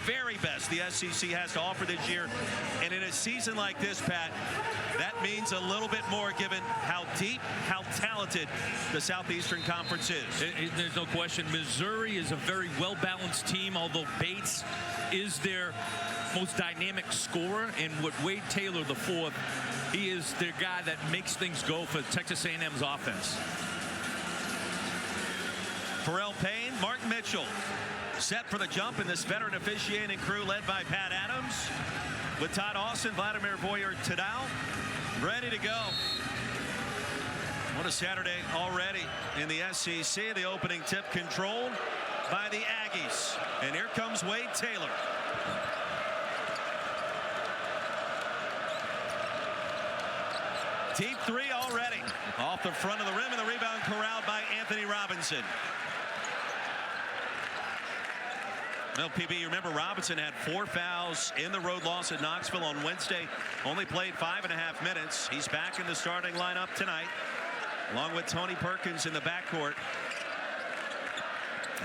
very best the SEC has to offer this year. And in a season like this, Pat, that means a little bit more given how deep, how talented the Southeastern Conference is. There's no question. Missouri is a very well-balanced team, although Bates is their most dynamic scorer. And with Wade Taylor, IV, he is the guy that makes things go for Texas A&M's offense. Pharrell Payne, Mark Mitchell set for the jump in this veteran officiating crew led by Pat Adams, with Todd Austin, Vladimir Boyer-Tadal ready to go. What a Saturday already in the SEC. The opening tip controlled by the Aggies. And here comes Wade Taylor. Deep three already. Off the front of the rim, and the rebound corralled by Anthony Robinson. Well, PB, you remember Robinson had 4 fouls in the road loss at Knoxville on Wednesday. Only played 5.5 minutes. He's back in the starting lineup tonight, along with Tony Perkins in the backcourt.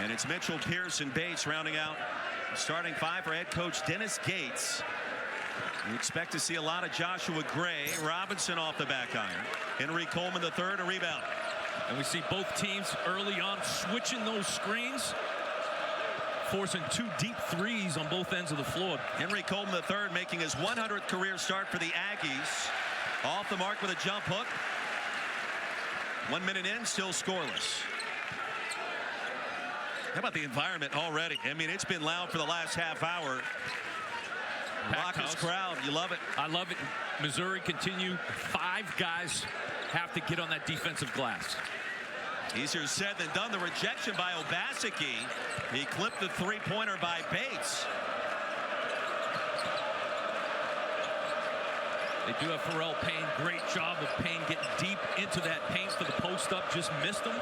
And it's Mitchell, Pierce, and Bates rounding out the starting 5 for head coach Dennis Gates. You expect to see a lot of Joshua Gray. Robinson off the back iron. Henry Coleman III, a rebound. And we see both teams early on switching those screens, forcing 2 deep threes on both ends of the floor. Henry Coleman III making his 100th career start for the Aggies. Off the mark with a jump hook. 1 minute in, still scoreless. How about the environment already? I mean, it's been loud for the last half hour. Raucous crowd, you love it. I love it. Missouri continue. 5 guys have to get on that defensive glass. Easier said than done. The rejection by Obaseki. He clipped the three-pointer by Bates. They do have Pharrell Payne. Great job of Payne getting deep into that paint for the post-up. Just missed him.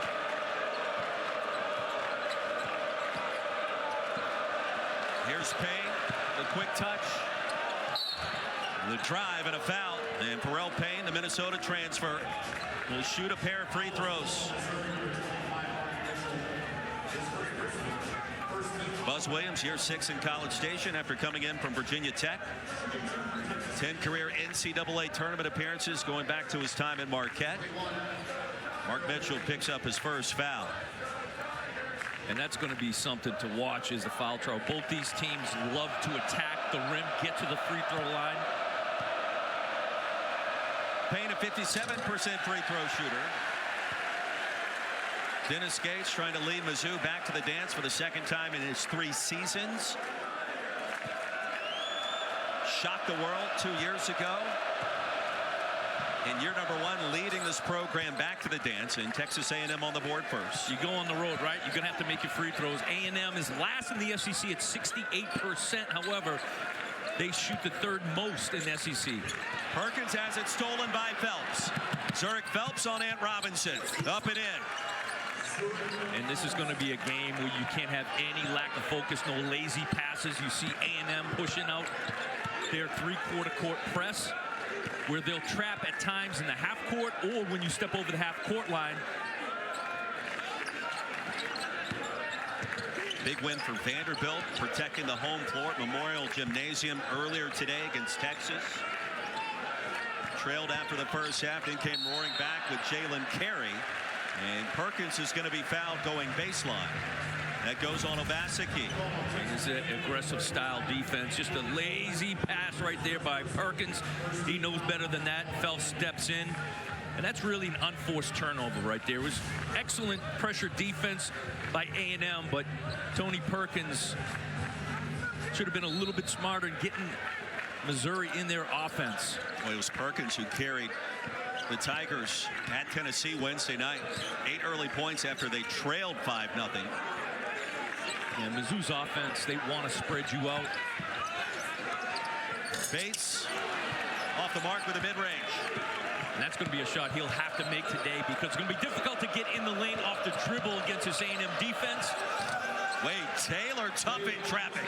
Here's Payne. The quick touch. The drive and a foul. And Pharrell Payne, the Minnesota transfer, will shoot a pair of free throws. Buzz Williams, year 6 in College Station after coming in from Virginia Tech. 10 career NCAA tournament appearances going back to his time at Marquette. Mark Mitchell picks up his first foul. And that's going to be something to watch, is the foul trouble. Both these teams love to attack the rim, get to the free throw line. Payne, a 57% free throw shooter. Dennis Gates trying to lead Mizzou back to the dance for the 2nd time in his 3 seasons. Shocked the world 2 years ago. In year number 1, leading this program back to the dance, and Texas A&M on the board first. You go on the road, right? You're going to have to make your free throws. A&M is last in the SEC at 68%. However, they shoot the 3rd most in the SEC. Perkins has it stolen by Phelps. Zurich Phelps on Ant Robinson. Up and in. And this is going to be a game where you can't have any lack of focus, no lazy passes. You see A&M pushing out their 3/4 court press, where they'll trap at times in the half court or when you step over the half court line. Big win for Vanderbilt, protecting the home floor at Memorial Gymnasium earlier today against Texas. Trailed after the first half, then came roaring back with Jalen Carey. And Perkins is going to be fouled going baseline. That goes on Obaseki. It's an aggressive style defense. Just a lazy pass right there by Perkins. He knows better than that. Phelps steps in. And that's really an unforced turnover right there. It was excellent pressure defense by A&M, but Tony Perkins should have been a little bit smarter in getting Missouri in their offense. Well, it was Perkins who carried the Tigers at Tennessee Wednesday night. 8 early points after they trailed 5-0. And Mizzou's offense, they want to spread you out. Bates off the mark with a mid-range. And that's going to be a shot he'll have to make today, because it's going to be difficult to get in the lane off the dribble against this A&M defense. Wade Taylor tough in traffic.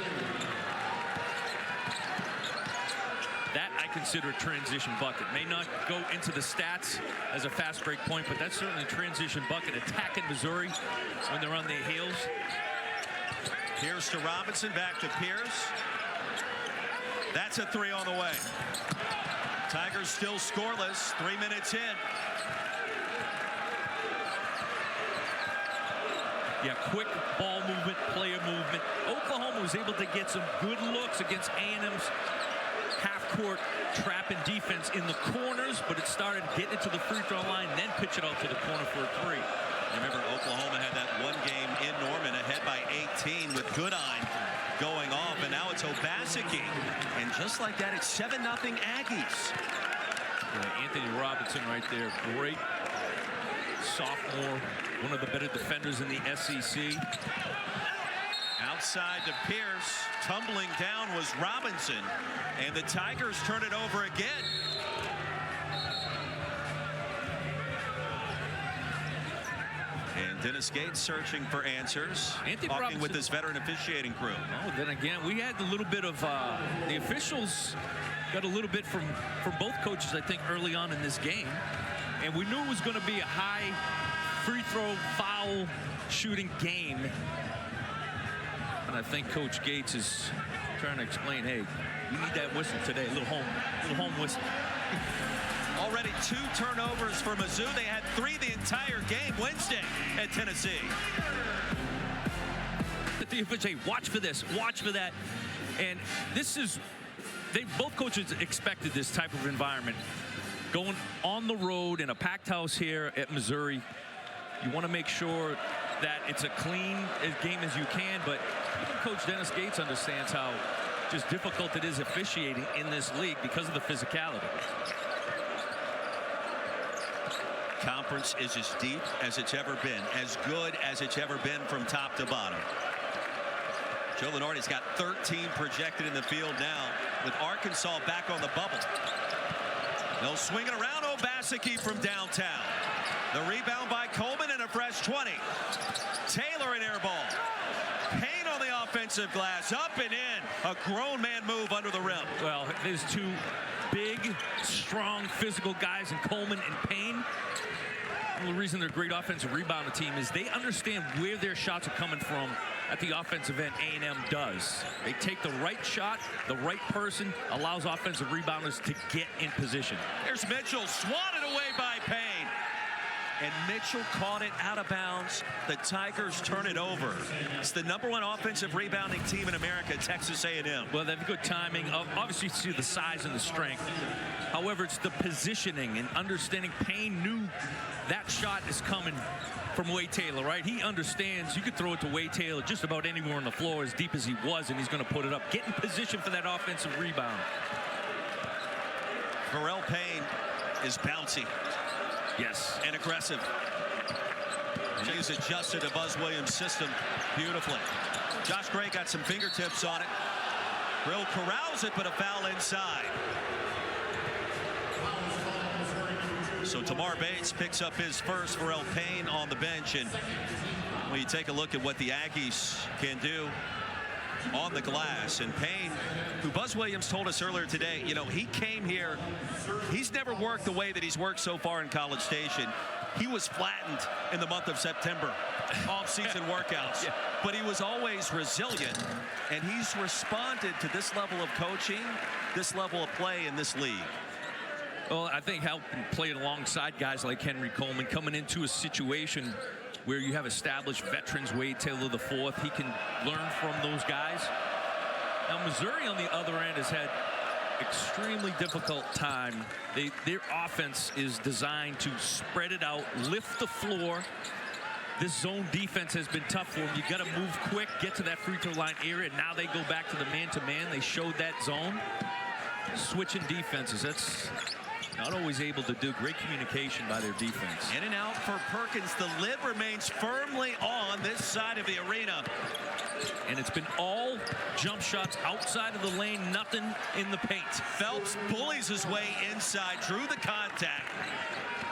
That I consider a transition bucket. May not go into the stats as a fast break point, but that's certainly a transition bucket. Attacking Missouri when they're on their heels. Pierce to Robinson, back to Pierce. That's a three on the way. Tigers still scoreless, 3 minutes in. Yeah, quick ball movement, player movement. Oklahoma was able to get some good looks against A&M's half-court trapping defense in the corners, but it started getting it to the free throw line, then pitch it out to the corner for a three. Remember, Oklahoma had that one game in Norman ahead by 18 with Goodine going off, and now it's Obaseki. And just like that, it's 7-0 Aggies. Yeah, Anthony Robinson right there, great sophomore, one of the better defenders in the SEC. Outside to Pierce, tumbling down was Robinson, and the Tigers turn it over again. And Dennis Gates searching for answers, Anthony talking Robinson with this veteran officiating crew. Oh, then again, we had a little bit of the officials got a little bit from both coaches, I think, early on in this game, and we knew it was going to be a high free throw foul shooting game. And I think Coach Gates is trying to explain, hey, we need that whistle today, a little home whistle. Already 2 turnovers for Mizzou. They had 3 the entire game Wednesday at Tennessee. The officials say, watch for this, watch for that. And this is, both coaches expected this type of environment. Going on the road in a packed house here at Missouri, you want to make sure that it's a clean game as you can, but even Coach Dennis Gates understands how just difficult it is officiating in this league because of the physicality. Conference is as deep as it's ever been, as good as it's ever been from top to bottom. Joe Lenardi's got 13 projected in the field now, with Arkansas back on the bubble. They'll swing it around. Obaseki from downtown. The rebound by Coleman and a fresh 20. Taylor an air ball. Payne on the offensive glass, up and in. A grown man move under the rim. Well, there's 2 big, strong, physical guys in Coleman and Payne. The reason they're a great offensive rebounding team is they understand where their shots are coming from at the offensive end. A&M does. They take the right shot, the right person, allows offensive rebounders to get in position. Here's Mitchell, swatted away by Payne. And Mitchell caught it out of bounds. The Tigers turn it over. It's the #1 offensive rebounding team in America, Texas A&M. Well, they have good timing. Obviously, you see the size and the strength. However, it's the positioning and understanding. Payne knew that shot is coming from Wade Taylor, right? He understands you could throw it to Wade Taylor just about anywhere on the floor as deep as he was, and he's going to put it up. Get in position for that offensive rebound. Pharrell Payne is bouncy. Yes. And aggressive. And he's adjusted to Buzz Williams' system beautifully. Josh Gray got some fingertips on it. Brill corrals it, but a foul inside. So Tamar Bates picks up his first. Pharrell Payne on the bench. And when you take a look at what the Aggies can do on the glass, and Payne, who Buzz Williams told us earlier today, you know, he came here, he's never worked the way that he's worked so far in College Station. He was flattened in the month of September, off-season workouts, yeah. But he was always resilient, and he's responded to this level of coaching, this level of play in this league. Well, I think helping play alongside guys like Henry Coleman, coming into a situation where you have established veterans, Wade Taylor IV, he can learn from those guys. Now, Missouri on the other end has had extremely difficult time. Their offense is designed to spread it out, lift the floor. This zone defense has been tough for them. You got to move quick, get to that free throw line area. Now they go back to the man-to-man. They showed that zone. Switching defenses, that's not always able to do. Great communication by their defense. In and out for Perkins. The lid remains firmly on this side of the arena. And it's been all jump shots outside of the lane, nothing in the paint. Phelps bullies his way inside, drew the contact.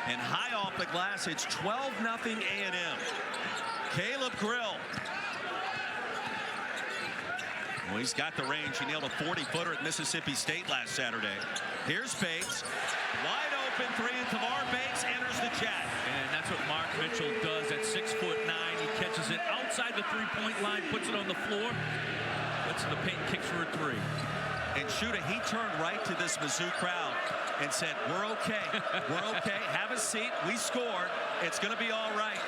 And high off the glass, it's 12-0 A&M. Caleb Grill. Well, he's got the range. He nailed a 40-footer at Mississippi State last Saturday. Here's Bates. Wide open three, and Tamar Bates enters the chat. And that's what Mark Mitchell does at 6'9". He catches it outside outside the three-point line, puts it on the floor, gets in the paint, kicks for a three. And Shuda, he turned right to this Mizzou crowd and said, we're okay. We're okay. Have a seat. We scored. It's going to be all right.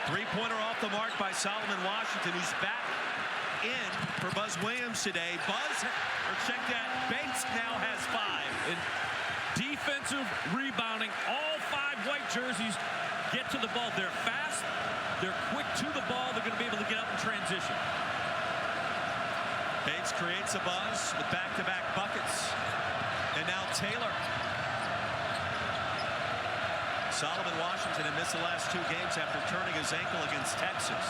Three-pointer off the mark by Solomon Washington, who's back in for Buzz Williams today. Buzz, or check that, Bates now has 5. And defensive rebounding, all 5 white jerseys get to the ball. They're fast, they're quick to the ball, they're going to be able to get up in transition. Bates creates a buzz with back-to-back buckets. And now Taylor. Solomon Washington had missed the last 2 games after turning his ankle against Texas.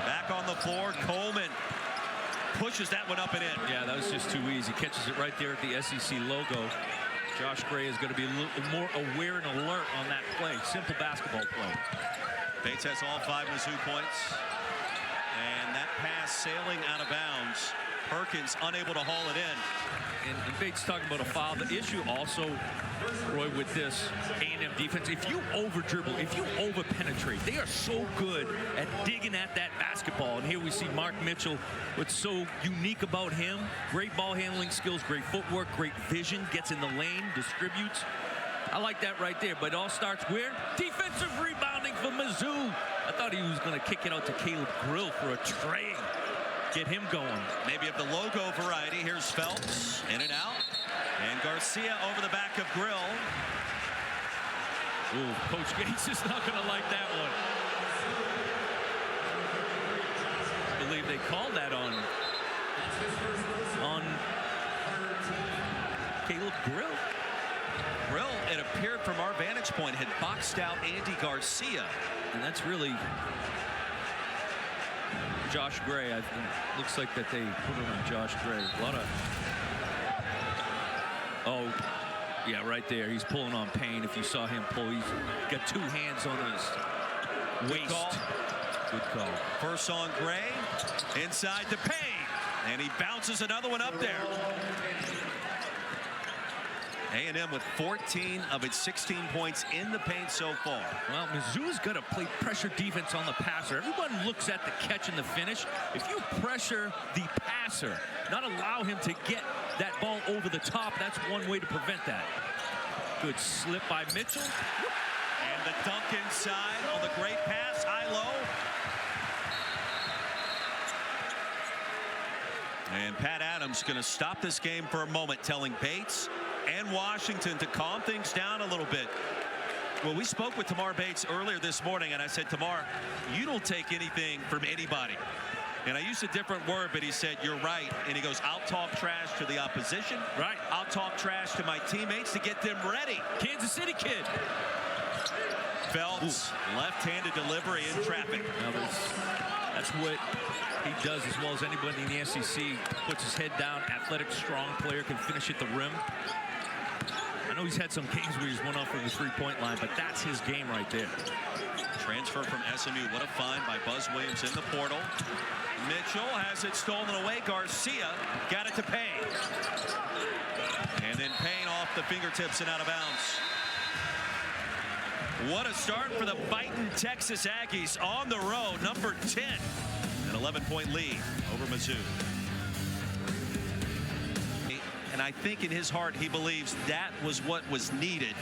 Back on the floor, Coleman pushes that one up and in. Yeah, that was just too easy. Catches it right there at the SEC logo. Josh Gray is going to be a little more aware and alert on that play. Simple basketball play. Bates has all 5 Mizzou points. And that pass sailing out of bounds. Perkins unable to haul it in. And Bates talking about a foul. The issue also, Roy, with this A&M defense, if you over-dribble, if you over-penetrate, they are so good at digging at that basketball. And here we see Mark Mitchell. What's so unique about him, great ball handling skills, great footwork, great vision, gets in the lane, distributes. I like that right there, but it all starts where? Defensive rebounding for Mizzou. I thought he was going to kick it out to Caleb Grill for a tray. Get him going. Maybe of the logo variety. Here's Phelps, in and out. And Garcia over the back of Grill. Ooh, Coach Gates is not going to like that one. I believe they called that on Caleb Grill. Grill, it appeared from our vantage point, had boxed out Andy Garcia. And that's really Josh Gray. I think looks like that they put it on Josh Gray. A lot of, oh, yeah, right there. He's pulling on Payne. If you saw him pull, he's got 2 hands on his waist. Good call. First on Gray, inside to Payne, and he bounces another one up there. A&M with 14 of its 16 points in the paint so far. Well, Mizzou's got to play pressure defense on the passer. Everyone looks at the catch and the finish. If you pressure the passer, not allow him to get that ball over the top, that's one way to prevent that. Good slip by Mitchell. And the dunk inside on the great pass, high-low. And Pat Adams going to stop this game for a moment, telling Bates and Washington to calm things down a little bit. Well, we spoke with Tamar Bates earlier this morning, and I said, Tamar, you don't take anything from anybody. And I used a different word, but he said, you're right. And he goes, I'll talk trash to the opposition. Right. I'll talk trash to my teammates to get them ready. Kansas City kid. Phelps, left-handed delivery in traffic. Now that's what he does as well as anybody in the SEC. Puts his head down, athletic, strong player, can finish at the rim. I know he's had some games where he's won off from the three-point line, but that's his game right there. Transfer from SMU. What a find by Buzz Williams in the portal. Mitchell has it stolen away. Garcia got it to Payne. And then Payne off the fingertips and out of bounds. What a start for the fighting Texas Aggies on the road. Number 10. An 11-point lead over Mizzou. And I think in his heart he believes that was what was needed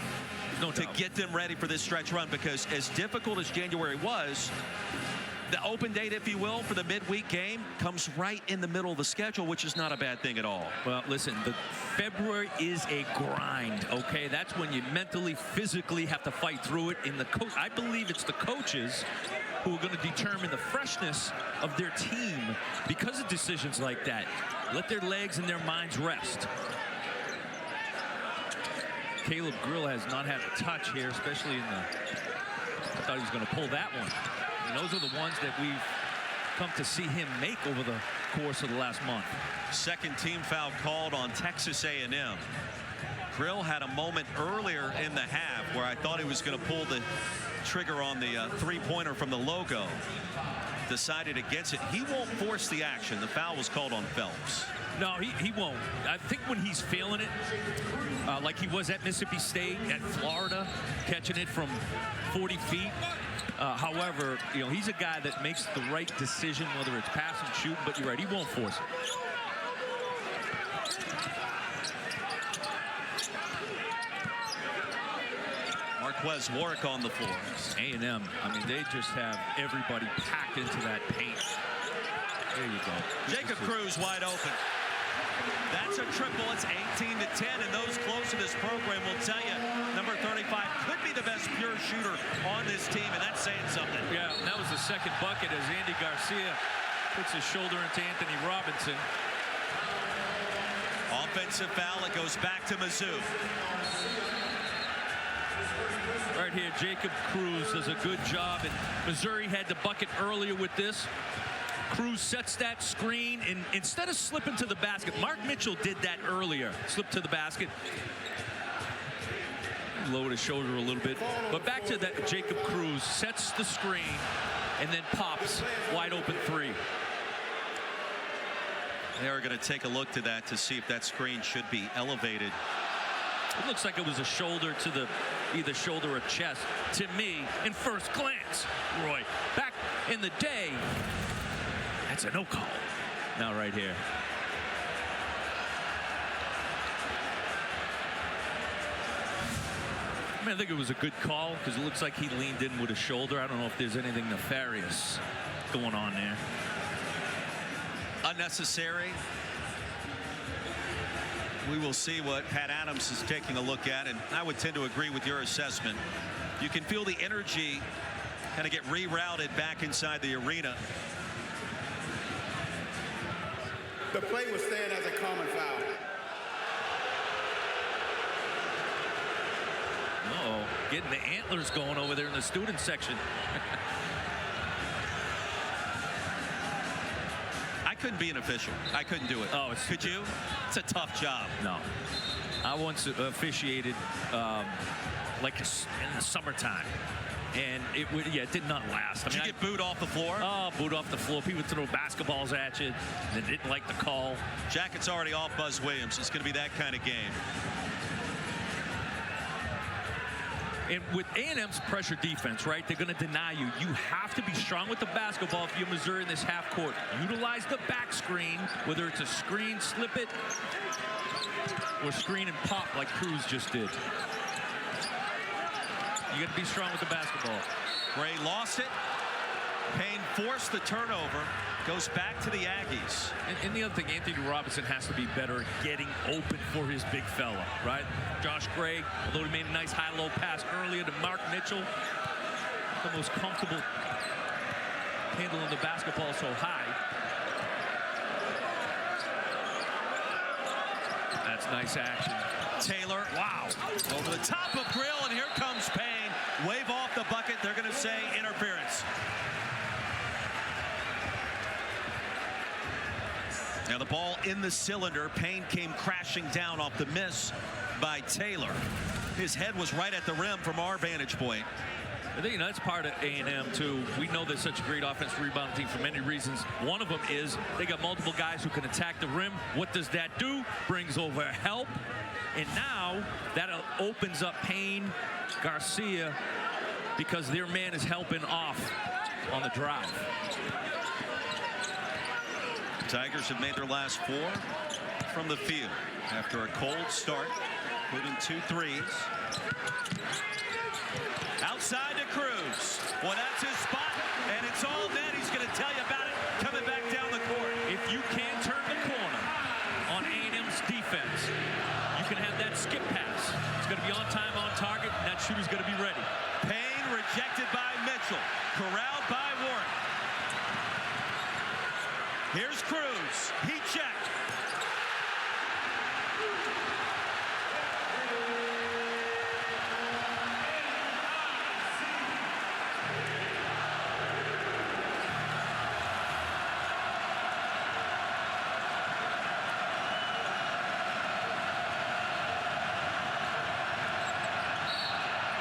to get them ready for this stretch run, because as difficult as January was, the open date, if you will, for the midweek game comes right in the middle of the schedule, which is not a bad thing at all. Well, listen, the February is a grind, okay? That's when you mentally, physically have to fight through it. I believe it's the coaches who are going to determine the freshness of their team because of decisions like that. Let their legs and their minds rest. Caleb Grill has not had a touch here, especially in the, I thought he was going to pull that one. And those are the ones that we've come to see him make over the course of the last month. Second team foul called on Texas A&M. Grill had a moment earlier in the half where I thought he was going to pull the trigger on the three-pointer from the logo. decided against it. He won't force the action. The foul was called on Phelps. No, he won't. I think when he's feeling it, like he was at Mississippi State, at Florida, catching it from 40 feet. However, you know, he's a guy that makes the right decision, whether it's pass and shoot, but you're right, he won't force it. Marquez Warwick on the floor. A&M, I mean, they just have everybody packed into that paint. There you go. Jacob Cruz wide open. That's a triple. It's 18 to 10, and those close to this program will tell you number 35 could be the best pure shooter on this team, and that's saying something. Yeah, and that was the second bucket as Andy Garcia puts his shoulder into Anthony Robinson. Offensive foul. It goes back to Mizzou. Right here, Jacob Cruz does a good job, and Missouri had the bucket earlier with this. Cruz sets that screen, and instead of slipping to the basket, Mark Mitchell did that earlier. Slipped to the basket. Lowered his shoulder a little bit. But back to that, Jacob Cruz sets the screen and then pops wide open three. They are going to take a look to that to see if that screen should be elevated. It looks like it was a shoulder to the either shoulder or chest to me in first glance. Roy, back in the day, that's a no call. Now right here. I mean, I think it was a good call because it looks like he leaned in with a shoulder. I don't know if there's anything nefarious going on there. Unnecessary. We will see what Pat Adams is taking a look at, and I would tend to agree with your assessment. You can feel the energy kind of get rerouted back inside the arena. The play was stand as a common foul. Uh-oh, getting the antlers going over there in the student section. I couldn't be an official. I couldn't do it. Oh, could you? It's a tough job. No. I once officiated like in the summertime. And it did not last. Did you get booed off the floor? Oh, booed off the floor. People throw basketballs at you. They didn't like the call. Jacket's already off Buzz Williams. It's going to be that kind of game. And with A&M's pressure defense, right, they're going to deny you. You have to be strong with the basketball if you're Missouri in this half court. Utilize the back screen, whether it's a screen, slip it, or screen and pop like Cruz just did. You got to be strong with the basketball. Gray lost it. Payne forced the turnover. Goes back to the Aggies. And the other thing, Anthony Robinson has to be better getting open for his big fella, right? Josh Gray, although he made a nice high-low pass earlier to Mark Mitchell, the most comfortable handling the basketball so high. That's nice action. Taylor, wow, over the top of Grill, and here comes Payne. Wave off the bucket. They're going to say interference. Now the ball in the cylinder. Payne came crashing down off the miss by Taylor. His head was right at the rim from our vantage point. I think, you know, that's part of A&M too. We know they're such a great offensive rebounding team for many reasons. One of them is they got multiple guys who can attack the rim. What does that do? Brings over help. And now that opens up Payne, Garcia, because their man is helping off on the drive. Tigers have made their last 4 from the field after a cold start, including 2 threes. Outside to Cruz. Well, that's his spot, and it's all net. He's going to tell you about it coming back down the court. If you can't turn the corner on A&M's defense, you can have that skip pass. It's going to be on time, on target, and that shooter's going to be ready. Payne rejected by Mitchell. Corralled by Warren. Here's Cruz. He checked.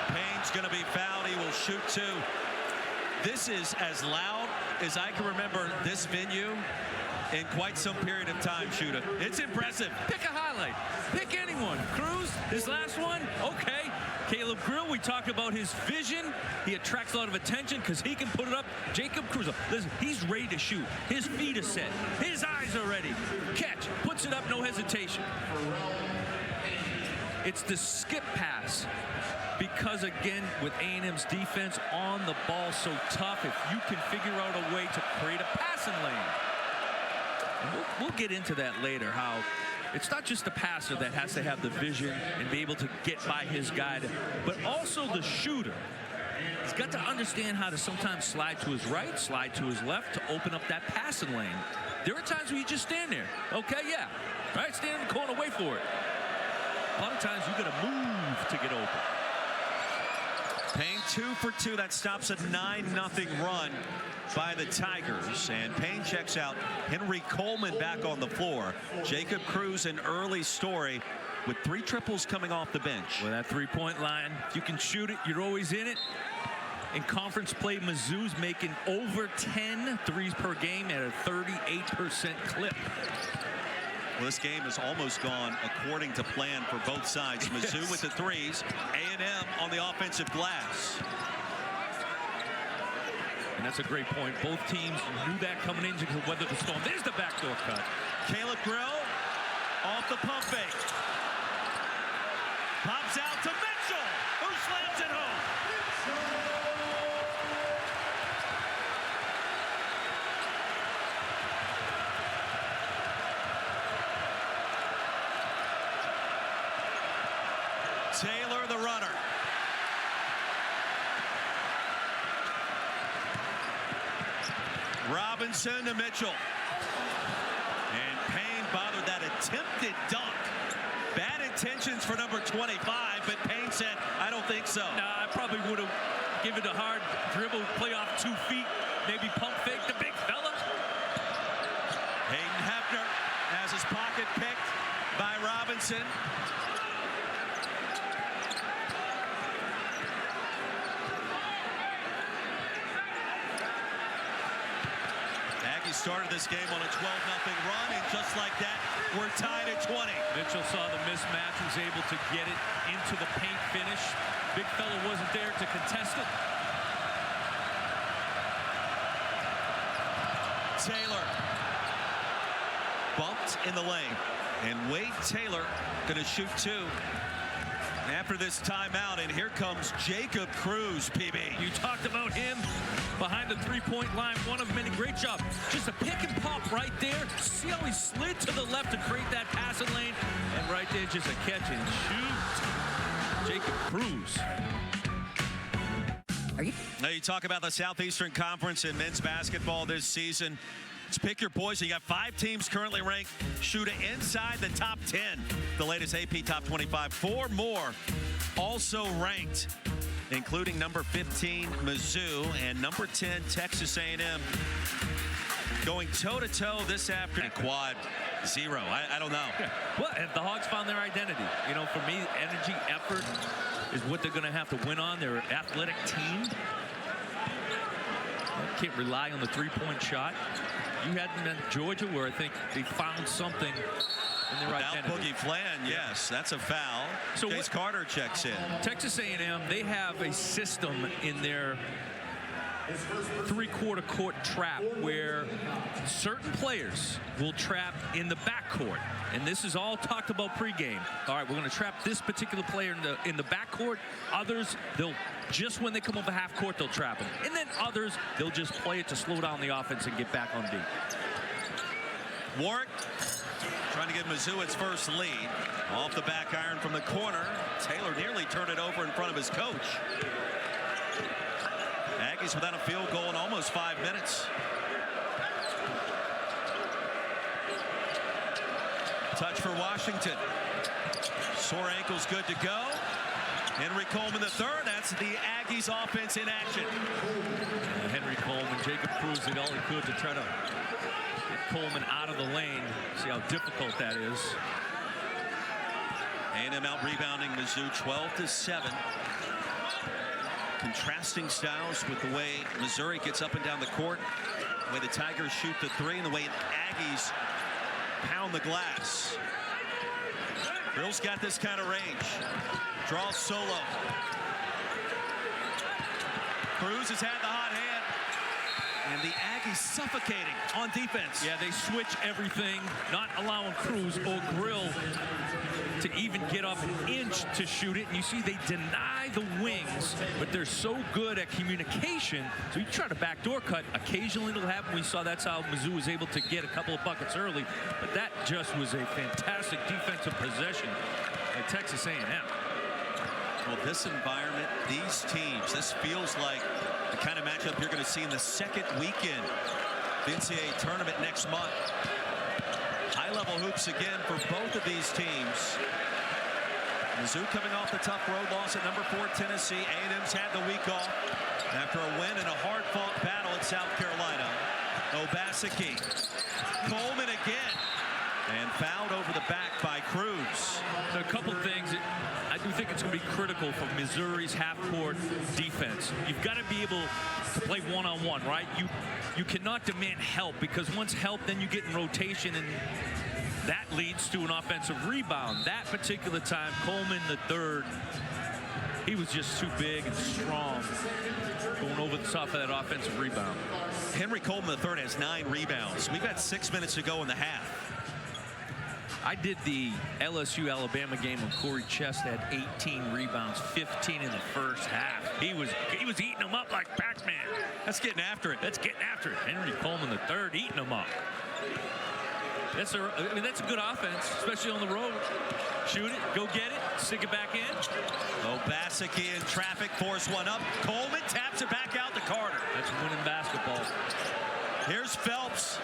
Payne's going to be fouled. He will shoot 2. This is as loud as I can remember this venue in quite some period of time, Shooter. It's impressive. Pick a highlight. Pick anyone. Cruz, his last one, okay. Caleb Grill, we talk about his vision. He attracts a lot of attention because he can put it up. Jacob Cruz, listen, he's ready to shoot. His feet are set. His eyes are ready. Catch, puts it up, no hesitation. It's the skip pass. Because, again, with A&M's defense on the ball so tough, if you can figure out a way to create a passing lane. And we'll get into that later, how it's not just the passer that has to have the vision and be able to get by his guy, but also the shooter. He's got to understand how to sometimes slide to his right, slide to his left to open up that passing lane. There are times where you just stand there. Okay, yeah. All right, stand in the corner, wait for it. A lot of times you got to move to get open. Payne 2 for 2. That stops a 9-0 run by the Tigers. And Payne checks out. Henry Coleman back on the floor. Jacob Cruz, an early story with 3 triples coming off the bench. Well, that three-point line, if you can shoot it, you're always in it. In conference play, Mizzou's making over 10 threes per game at a 38% clip. Well, this game has almost gone according to plan for both sides. Mizzou with the threes, A&M on the offensive glass. And that's a great point. Both teams knew that coming in to weather the storm. There's the backdoor cut. Caleb Grill off the pump fake. Pops out to Mitchell, who slams it home. Taylor, the runner. Robinson to Mitchell. And Payne bothered that attempted dunk. Bad intentions for number 25, but Payne said, I don't think so. Nah, I probably would have given it a hard dribble, play off 2 feet, maybe pump fake the big fella. Hayden Hefner has his pocket picked by Robinson. Aggies started this game on a 12-0 run, and just like that, we're tied at 20. Mitchell saw the mismatch, was able to get it into the paint finish. Big fella wasn't there to contest it. Taylor bumped in the lane, and Wade Taylor going to shoot 2 after this timeout. And here comes Jacob Cruz, PB. You talked about him behind the three-point line. One of many. Great job. Just a pick and pop right there. See how he slid to the left to create that passing lane, and right there just a catch and shoot. Jacob Cruz. Now you talk about the Southeastern Conference in men's basketball this season. Let's pick your poison. You got 5 teams currently ranked shooting inside the top 10. The latest AP Top 25. 4 more also ranked, including number 15 Mizzou and number 10 Texas A&M. Going toe-to-toe this afternoon. Quad 0. I don't know. Well, if the Hogs found their identity, you know, for me, energy, effort is what they're going to have to win on. They're an athletic team. Can't rely on the three-point shot. You had them in Georgia, where I think they found something in their Without identity. Boogie Flan, yes, that's a foul. So Case Carter checks in. Texas A&M, they have a system in their three-quarter court trap where certain players will trap in the backcourt. And this is all talked about pregame. All right, we're going to trap this particular player in the backcourt. Others, they'll just when they come over half court, they'll trap him. And then others, they'll just play it to slow down the offense and get back on deep. Warwick trying to give Mizzou its first lead. Off the back iron from the corner. Taylor nearly turned it over in front of his coach. Aggies without a field goal in almost 5 minutes. Touch for Washington. Sore ankle's good to go. Henry Coleman the third. That's the Aggies offense in action. Henry Coleman, Jacob Cruz did all he could to try to get Coleman out of the lane. See how difficult that is. A&M out rebounding Mizzou 12-7. Contrasting styles with the way Missouri gets up and down the court, the way the Tigers shoot the three, and the way Aggies pound the glass. Grill's got this kind of range. Draws solo. Cruz has had the hot hand. And the Aggies suffocating on defense. Yeah, they switch everything, not allowing Cruz or Grill to even get up an inch to shoot it. And you see they deny the wings, but they're so good at communication. So you try to backdoor cut. Occasionally it'll happen. We saw that's how Mizzou was able to get a couple of buckets early. But that just was a fantastic defensive possession by Texas A&M. Well, this environment, these teams, this feels like the kind of matchup you're going to see in the second weekend of the NCAA tournament next month. High-level hoops again for both of these teams. Mizzou coming off the tough road loss at number 4 Tennessee. A&M's had the week off after a win in a hard-fought battle at South Carolina. Obaseki. Coleman again. And fouled over the back by Cruz. So a couple things. I do think it's going to be critical for Missouri's half-court defense. You've got to be able to play one-on-one, right? You cannot demand help, because once help, then you get in rotation, and that leads to an offensive rebound. That particular time, Coleman the third, he was just too big and strong going over the top of that offensive rebound. Henry Coleman the third has 9 rebounds. We've got 6 minutes to go in the half. I did the LSU-Alabama game when Corey Chest had 18 rebounds, 15 in the first half. He was eating them up like Pac-Man. That's getting after it. That's getting after it. Henry Coleman the third eating them up. That's a good offense, especially on the road. Shoot it, go get it, stick it back in. Obaseki in traffic, force one up. Coleman taps it back out to Carter. That's winning basketball. Here's Phelps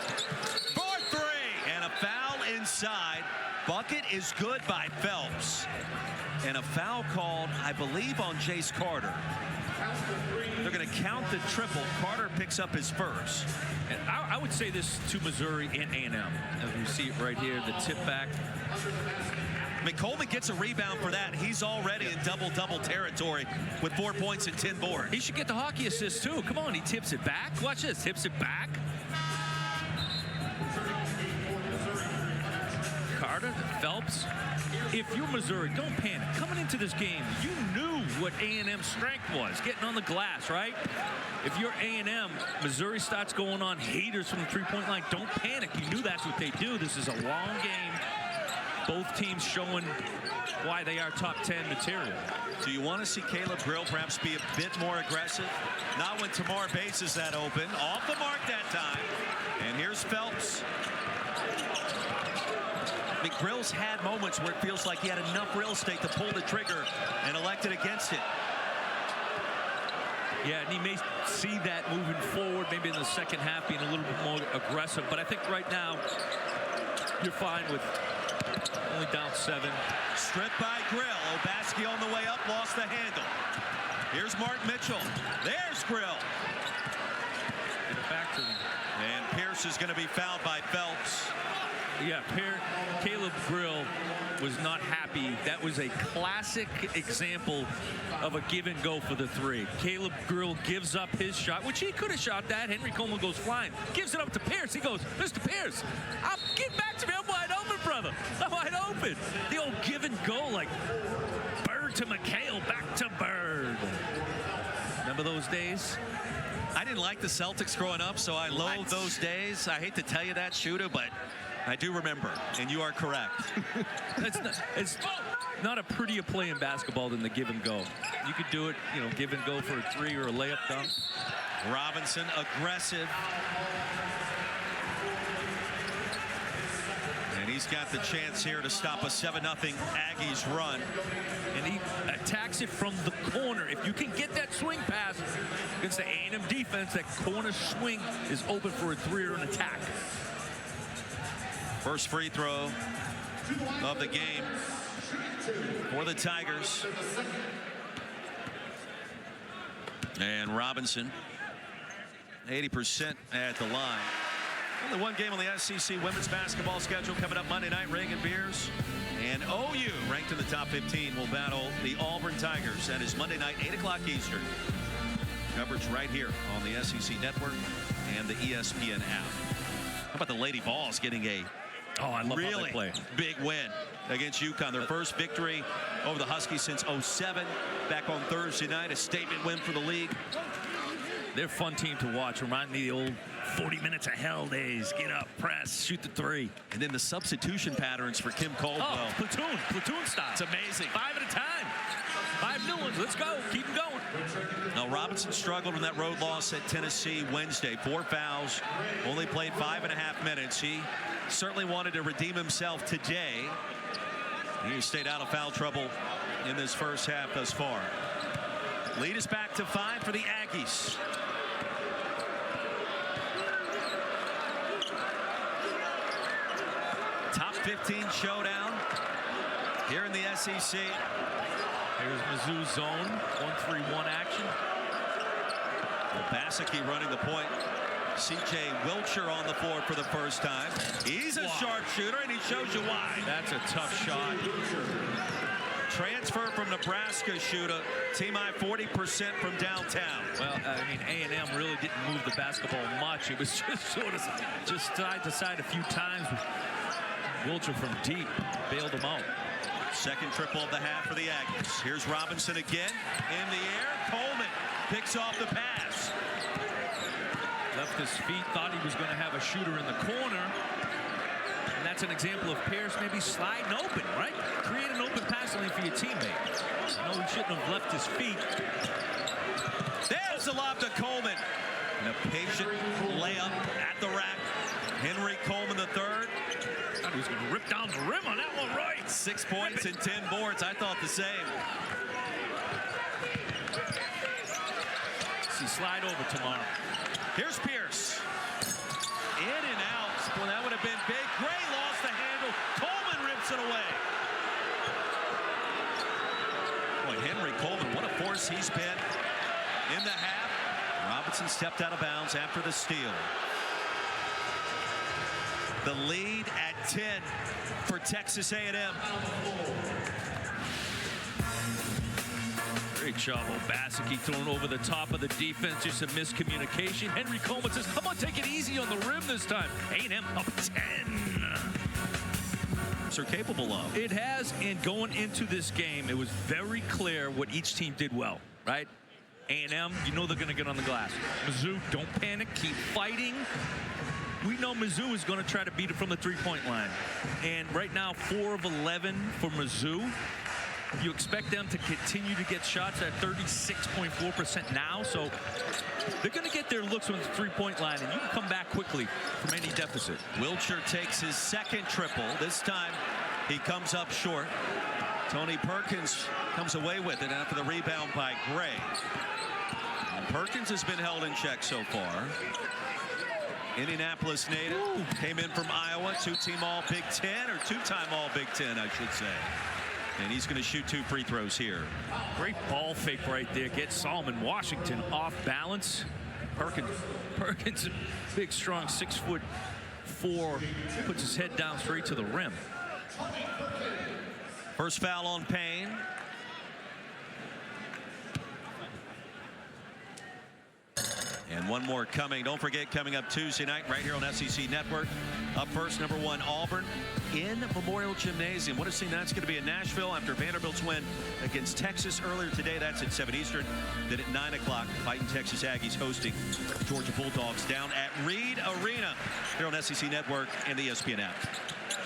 for 3, and a foul inside. Bucket is good by Phelps. And a foul called, I believe, on Jace Carter. They're going to count the triple. Carter picks up his first. And I would say this to Missouri and A&M, as we see it right here, the tip back. I mean, Coleman gets a rebound for that. He's already in double-double territory with 4 points and 10 boards. He should get the hockey assist, too. Come on, he tips it back. Watch this, tips it back. Carter, Phelps. If you're Missouri, don't panic. Coming into this game, you knew what A&M's strength was, getting on the glass, right? If you're A&M, Missouri starts going on haters from the three-point line. Don't panic. You knew that's what they do. This is a long game. Both teams showing why they are top 10 material. Do you want to see Caleb Grill perhaps be a bit more aggressive? Not when Tamar Bates is that open. Off the mark that time. And here's Phelps. Grill's had moments where it feels like he had enough real estate to pull the trigger and elected against it. Yeah, and he may see that moving forward, maybe in the second half being a little bit more aggressive. But I think right now you're fine with only down 7. Stripped by Grill. Obaseki on the way up, lost the handle. Here's Mark Mitchell. There's Grill. Get it back to him. And Pierce is going to be fouled by Phelps. Yeah, Caleb Grill was not happy. That was a classic example of a give and go for the 3. Caleb Grill gives up his shot, which he could have shot that. Henry Coleman goes flying, gives it up to Pierce. He goes, Mr. Pierce, get back to me. I'm wide open, brother. I'm wide open. The old give and go, like Bird to McHale, back to Bird. Remember those days? I didn't like the Celtics growing up, so I loathe those days. I hate to tell you that, Shooter, but I do remember, and you are correct. It's not a prettier play in basketball than the give and go. You could do it, give and go for a 3 or a layup dunk. Robinson aggressive. And he's got the chance here to stop a 7-0 Aggies run. And he attacks it from the corner. If you can get that swing pass against the A&M defense, that corner swing is open for a 3 or an attack. First free throw of the game for the Tigers. And Robinson, 80% at the line. Only one game on the SEC women's basketball schedule coming up Monday night. Reagan Beers and OU, ranked in the top 15, will battle the Auburn Tigers. That is Monday night, 8 o'clock Eastern. Coverage right here on the SEC Network and the ESPN app. How about the Lady Vols getting a I love how they really play. big win against UConn. Their first victory over the Huskies since '07. Back on Thursday night, a statement win for the league. They're a fun team to watch. Remind me of the old 40 minutes of hell days. Get up, press, shoot the three. And then the substitution patterns for Kim Caldwell. Oh, platoon style. It's amazing. 5 at a time. 5 new ones. Let's go. Keep them going. Now, Robinson struggled in that road loss at Tennessee Wednesday. 4 fouls, only played 5.5 minutes. He certainly wanted to redeem himself today. He stayed out of foul trouble in this first half thus far. Lead is back to 5 for the Aggies. Top 15 showdown here in the SEC. Here's Mizzou's zone. 1-3-1 action. Basicki running the point. C.J. Wilcher on the floor for the first time. He's a sharpshooter, and he shows you why. That's a tough shot. Transfer from Nebraska shooter. Team high 40% from downtown. Well, I mean, A&M really didn't move the basketball much. It was just sort of just side to side a few times. Wilcher from deep bailed him out. Second triple of the half for the Aggies. Here's Robinson again in the air. Coleman picks off the pass. Left his feet, thought he was going to have a shooter in the corner. And that's an example of Pierce maybe sliding open, right? Create an open pass lane for your teammate. No, he shouldn't have left his feet. There's the lob to Coleman. And a patient layup at the rack. Henry Coleman III. Thought he was going to rip down the rim on that one, right? 6 points and 10 boards. I thought the same. See, slide over tomorrow. Here's Pierce. In and out. Well, that would have been big. Gray lost the handle. Coleman rips it away. Boy, Henry Coleman, what a force he's been in the half. Robinson stepped out of bounds after the steal. The lead at 10 for Texas A&M. Great job, Basicki thrown over the top of the defense. Just a miscommunication. Henry Coleman says, come on, take it easy on the rim this time. A&M up 10. They're capable of. It has, and going into this game, it was very clear what each team did well, right? A&M, you know they're going to get on the glass. Mizzou, don't panic, keep fighting. We know Mizzou is going to try to beat it from the three-point line. And right now, 4 of 11 for Mizzou. You expect them to continue to get shots at 36.4% now. So they're going to get their looks on the three-point line, and you can come back quickly from any deficit. Wilcher takes his second triple. This time he comes up short. Tony Perkins comes away with it after the rebound by Gray. And Perkins has been held in check so far. Indianapolis native, came in from Iowa, two-team All-Big Ten, or two-time All-Big Ten, I should say. And he's going to shoot 2 free throws here. Great ball fake right there. Gets Solomon Washington off balance. Perkins, big, strong, 6'4", puts his head down straight to the rim. First foul on Payne. And one more coming. Don't forget, coming up Tuesday night right here on SEC Network. Up first, number 1, Auburn in Memorial Gymnasium. What a scene that's going to be in Nashville after Vanderbilt's win against Texas earlier today. That's at 7 Eastern. Then at 9 o'clock, fighting Texas Aggies hosting Georgia Bulldogs down at Reed Arena here on SEC Network and the ESPN app.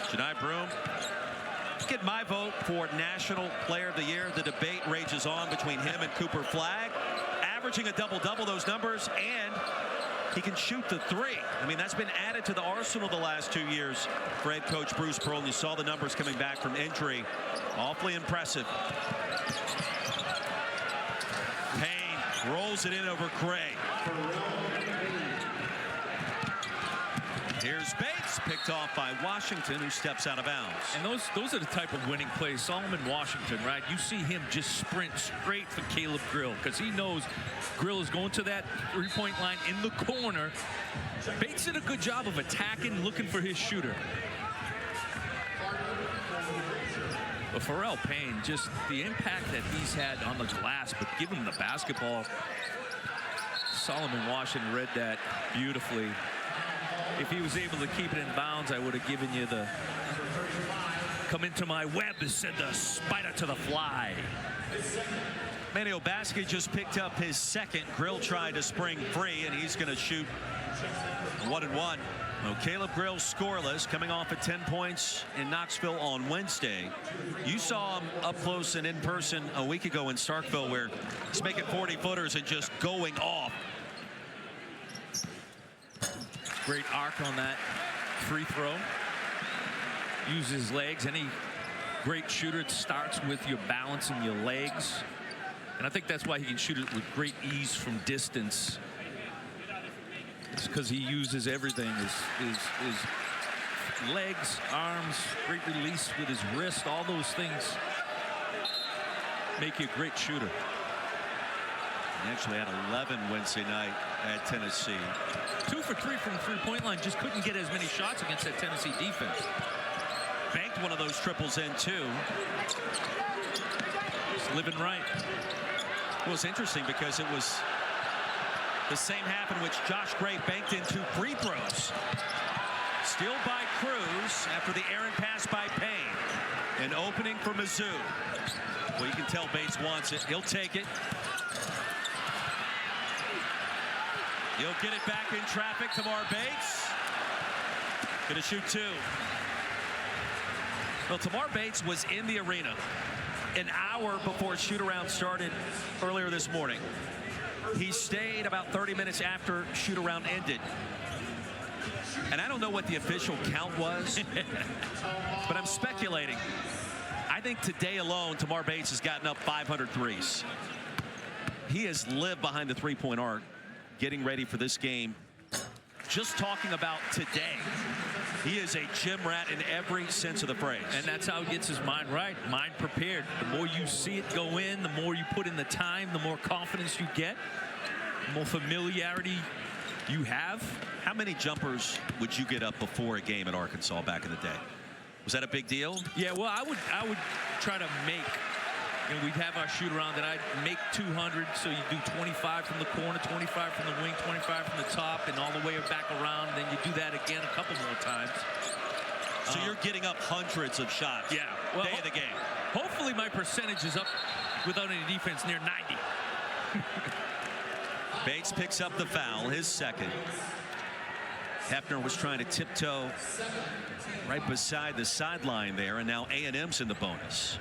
Janai Broome, get my vote for National Player of the Year. The debate rages on between him and Cooper Flagg. Averaging a double-double, those numbers, and he can shoot the 3. I mean, that's been added to the arsenal the last 2 years for head coach Bruce Pearl. You saw the numbers coming back from injury. Awfully impressive. Payne rolls it in over Gray. Here's Bates, picked off by Washington, who steps out of bounds. And those are the type of winning plays. Solomon Washington, right? You see him just sprint straight for Caleb Grill because he knows Grill is going to that three-point line in the corner. Bates did a good job of attacking, looking for his shooter. But Pharrell Payne, just the impact that he's had on the glass, but give him the basketball. Solomon Washington read that beautifully. If he was able to keep it in bounds, I would have given you the come into my web and said the spider to the fly. Manny Obaski just picked up his second. Grill tried to spring free, and he's going to shoot 1-1. Well, Caleb Grill scoreless, coming off at 10 points in Knoxville on Wednesday. You saw him up close and in person a week ago in Starkville, where he's making 40-footers and just going off. Great arc on that free throw. Uses his legs. Any great shooter, it starts with your balance and your legs. And I think that's why he can shoot it with great ease from distance. It's because he uses everything, his legs, arms, great release with his wrist. All those things make you a great shooter. He actually had 11 Wednesday night at Tennessee. 2 for 3 from the three-point line. Just couldn't get as many shots against that Tennessee defense. Banked one of those triples in, too. Just living right. It was interesting because it was the same half in which Josh Gray banked in 2 free throws. Steal by Cruz after the errant pass by Payne. An opening for Mizzou. Well, you can tell Bates wants it. He'll take it. He'll get it back in traffic. Tamar Bates gonna shoot 2. Well, Tamar Bates was in the arena an hour before shoot-around started earlier this morning. He stayed about 30 minutes after shoot-around ended. And I don't know what the official count was, but I'm speculating. I think today alone, Tamar Bates has gotten up 500 threes. He has lived behind the three-point arc, getting ready for this game. Just talking about today, he is a gym rat in every sense of the phrase. And that's how he gets his mind right, mind prepared. The more you see it go in, the more you put in the time, the more confidence you get, the more familiarity you have. How many jumpers would you get up before a game at Arkansas back in the day? Was that a big deal? Yeah, well, I would try to make, we'd have our shoot around that I'd make 200, so you do 25 from the corner, 25 from the wing, 25 from the top, and all the way back around. Then you do that again a couple more times. So you're getting up hundreds of shots. Yeah. Well, day of the game. Hopefully my percentage is up without any defense near 90. Bates picks up the foul, his second. Hefner was trying to tiptoe right beside the sideline there, and now A&M's in the bonus.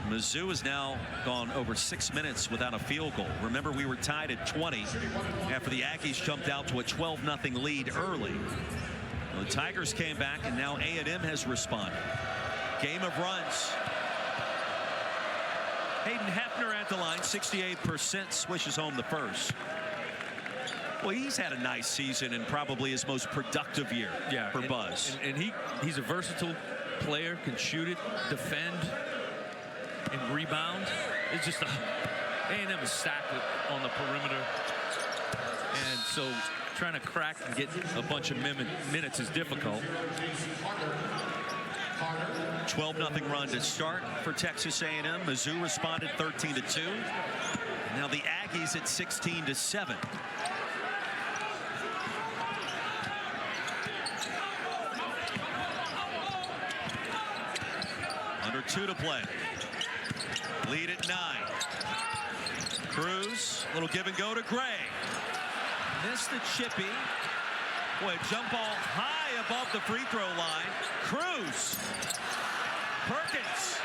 Mizzou has now gone over 6 minutes without a field goal. Remember, we were tied at 20 after the Aggies jumped out to a 12-0 lead early. Well, the Tigers came back, and now A&M has responded. Game of runs. Hayden Hefner at the line, 68%, swishes home the first. Well, he's had a nice season and probably his most productive year for Buzz. And he's a versatile player, can shoot it, defend, and rebound. It's just A&M is stacked on the perimeter, and so trying to crack and get a bunch of minutes is difficult. 12-0 run to start for Texas A&M. Mizzou responded 13-2. Now the Aggies at 16-7. Under 2 to play. Lead at 9. Cruz, little give and go to Gray. Missed the chippy. Boy, jump ball high above the free throw line. Cruz. Perkins.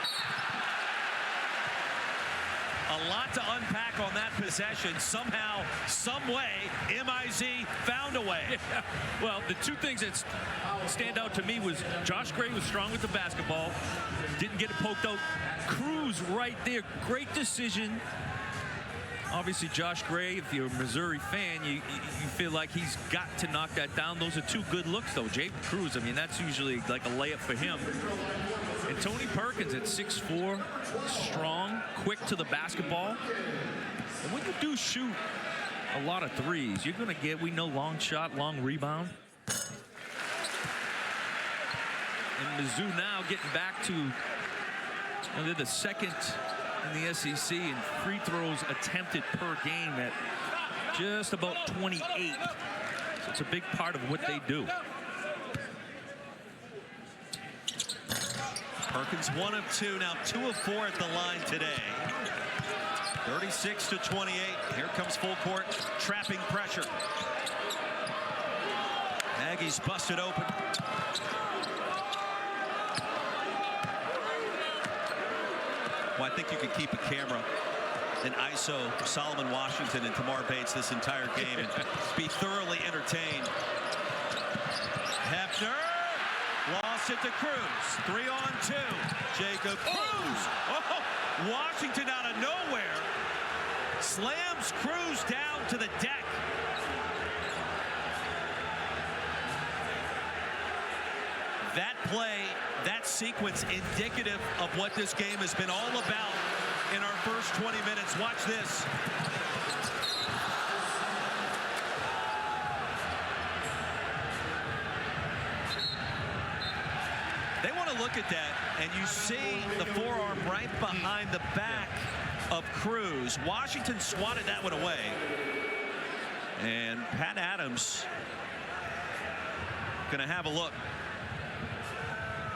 A lot to unpack on that possession. Somehow, some way, MIZ found a way. Yeah. Well, the two things that stand out to me was Josh Gray was strong with the basketball. Didn't get it poked out. Cruz right there. Great decision. Obviously, Josh Gray, if you're a Missouri fan, you feel like he's got to knock that down. Those are 2 good looks, though. Jake Cruz, I mean, that's usually like a layup for him. And Tony Perkins at 6'4", strong, quick to the basketball. And when you do shoot a lot of threes, you're going to get, we know, long shot, long rebound. And Mizzou now getting back to, they're the second in the SEC in free throws attempted per game at just about 28. So it's a big part of what they do. Perkins 1 of 2, now 2 of 4 at the line today. 36-28. Here comes full court, trapping pressure. Aggies busted open. Well, I think you could keep a camera and ISO Solomon Washington and Tamar Bates this entire game and be thoroughly entertained. Hefner lost it to Cruz. 3-on-2. Jacob Cruz. Oh, Washington out of nowhere slams Cruz down to the deck. That play, that sequence, indicative of what this game has been all about in our first 20 minutes. Watch this. They want to look at that, and you see the forearm right behind the back of Cruz. Washington swatted that one away. And Pat Adams going to have a look.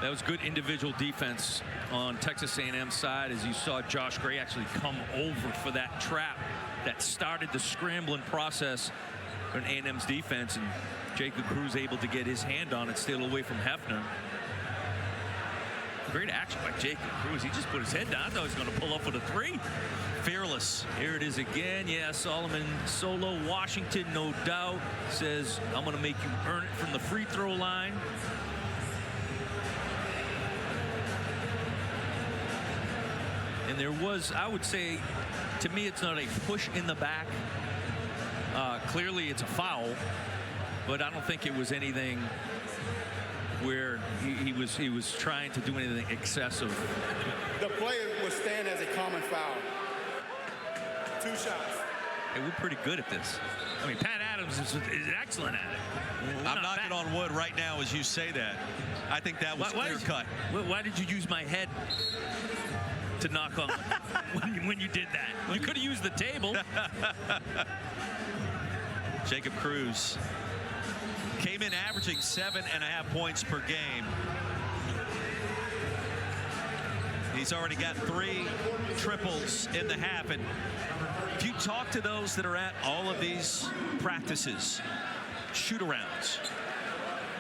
That was good individual defense on Texas A&M side, as you saw Josh Gray actually come over for that trap that started the scrambling process for A&M's defense, and Jacob Cruz able to get his hand on it, steal away from Hefner. Great action by Jacob Cruz. He just put his head down. I thought he was going to pull up with a three. Fearless. Here it is again. Yeah, Solomon solo. Washington, no doubt, says, I'm going to make you earn it from the free throw line. And there was, I would say, to me, it's not a push in the back. Clearly, it's a foul, but I don't think it was anything where he was trying to do anything excessive. The play was stand as a common foul. 2 shots. Hey, we're pretty good at this. I mean, Pat Adams is excellent at it. I'm knocking on wood right now as you say that. I think that was clear cut. Why did you use my head to knock on when you did that? You could have used the table. Jacob Cruz came in averaging 7.5 points per game. He's already got 3 triples in the half. And if you talk to those that are at all of these practices, shoot-arounds,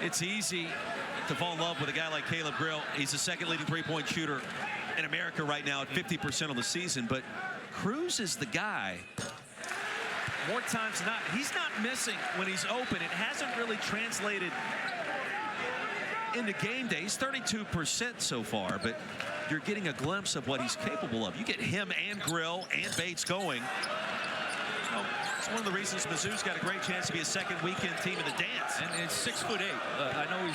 it's easy to fall in love with a guy like Caleb Grill. He's the second leading three-point shooter in America right now at 50% on the season. But Cruz is the guy. More times than not, he's not missing when he's open. It hasn't really translated into game day. He's 32% so far, but you're getting a glimpse of what he's capable of. You get him and Grill and Bates going. Well, it's one of the reasons Mizzou's got a great chance to be a second weekend team in the dance. And it's 6'8". I know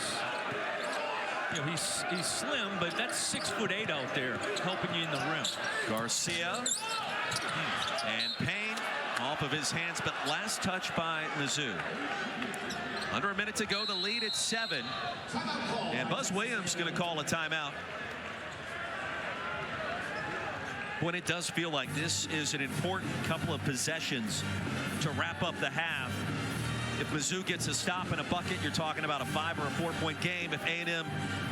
he's slim, but that's 6'8" out there helping you in the rim. Garcia and Payne off of his hands, but last touch by Mizzou. Under a minute to go, the lead at 7. And Buzz Williams going to call a timeout. When it does feel like this is an important couple of possessions to wrap up the half. If Mizzou gets a stop and a bucket, you're talking about a 5 or a 4-point game. If A&M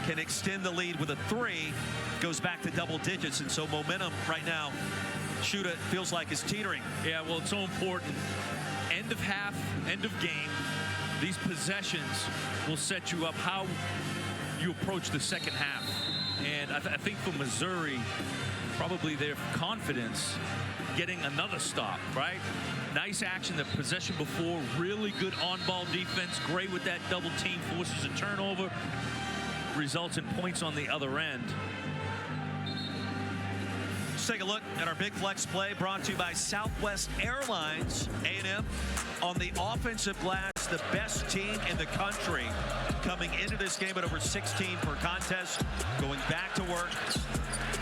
can extend the lead with a 3, goes back to double digits. And so momentum right now, Shuta feels like is teetering. Yeah, well, it's so important. End of half, end of game. These possessions will set you up how you approach the second half. And I think for Missouri, probably their confidence getting another stop, right? Nice action, the possession before, really good on-ball defense, great with that double team, forces a turnover, results in points on the other end. Let's take a look at our big flex play brought to you by Southwest Airlines. A&M on the offensive glass, the best team in the country coming into this game at over 16 per contest, going back to work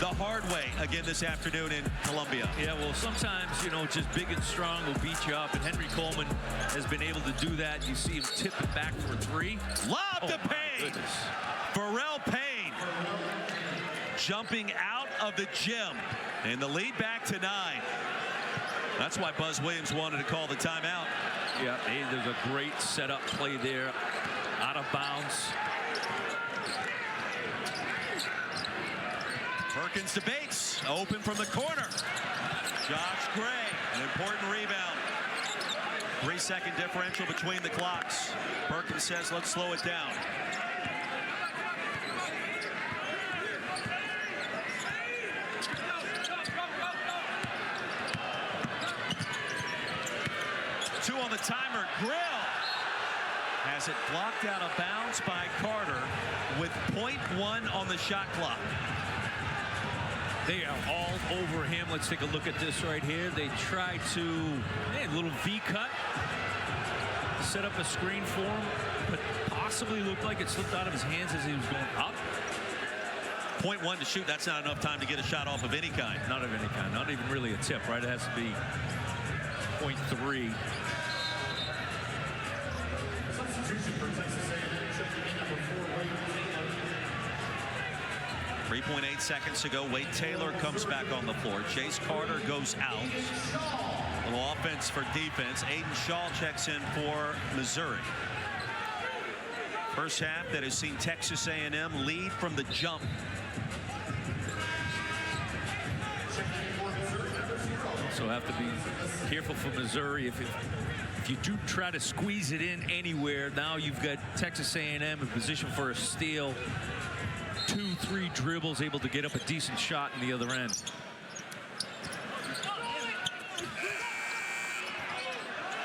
the hard way again this afternoon in Columbia. Yeah, well, sometimes, you know, just big and strong will beat you up, and Henry Coleman has been able to do that. You see him tip it back for a 3. Lob to Payne. Pharrell Payne jumping out of the gym. And the lead back to 9. That's why Buzz Williams wanted to call the timeout. Yeah, hey, there's a great setup play there. Out of bounds. Perkins to Bates. Open from the corner. Josh Gray, an important rebound. 3-second differential between the clocks. Perkins says, let's slow it down. Two on the timer. Grill has it blocked out of bounds by Carter with .1 on the shot clock. They are all over him. Let's take a look at this right here. They try to, a little V cut, set up a screen for him, but possibly looked like it slipped out of his hands as he was going up. .1 to shoot. That's not enough time to get a shot off of any kind. Not of any kind. Not even really a tip, right? It has to be .3. 3.8 seconds to go. Wade Taylor comes back on the floor. Chase Carter goes out. A little offense for defense. Aiden Shaw checks in for Missouri. First half that has seen Texas A&M lead from the jump. Also have to be careful for Missouri. If you do try to squeeze it in anywhere, now you've got Texas A&M in position for a steal. 2-3 dribbles, able to get up a decent shot in the other end.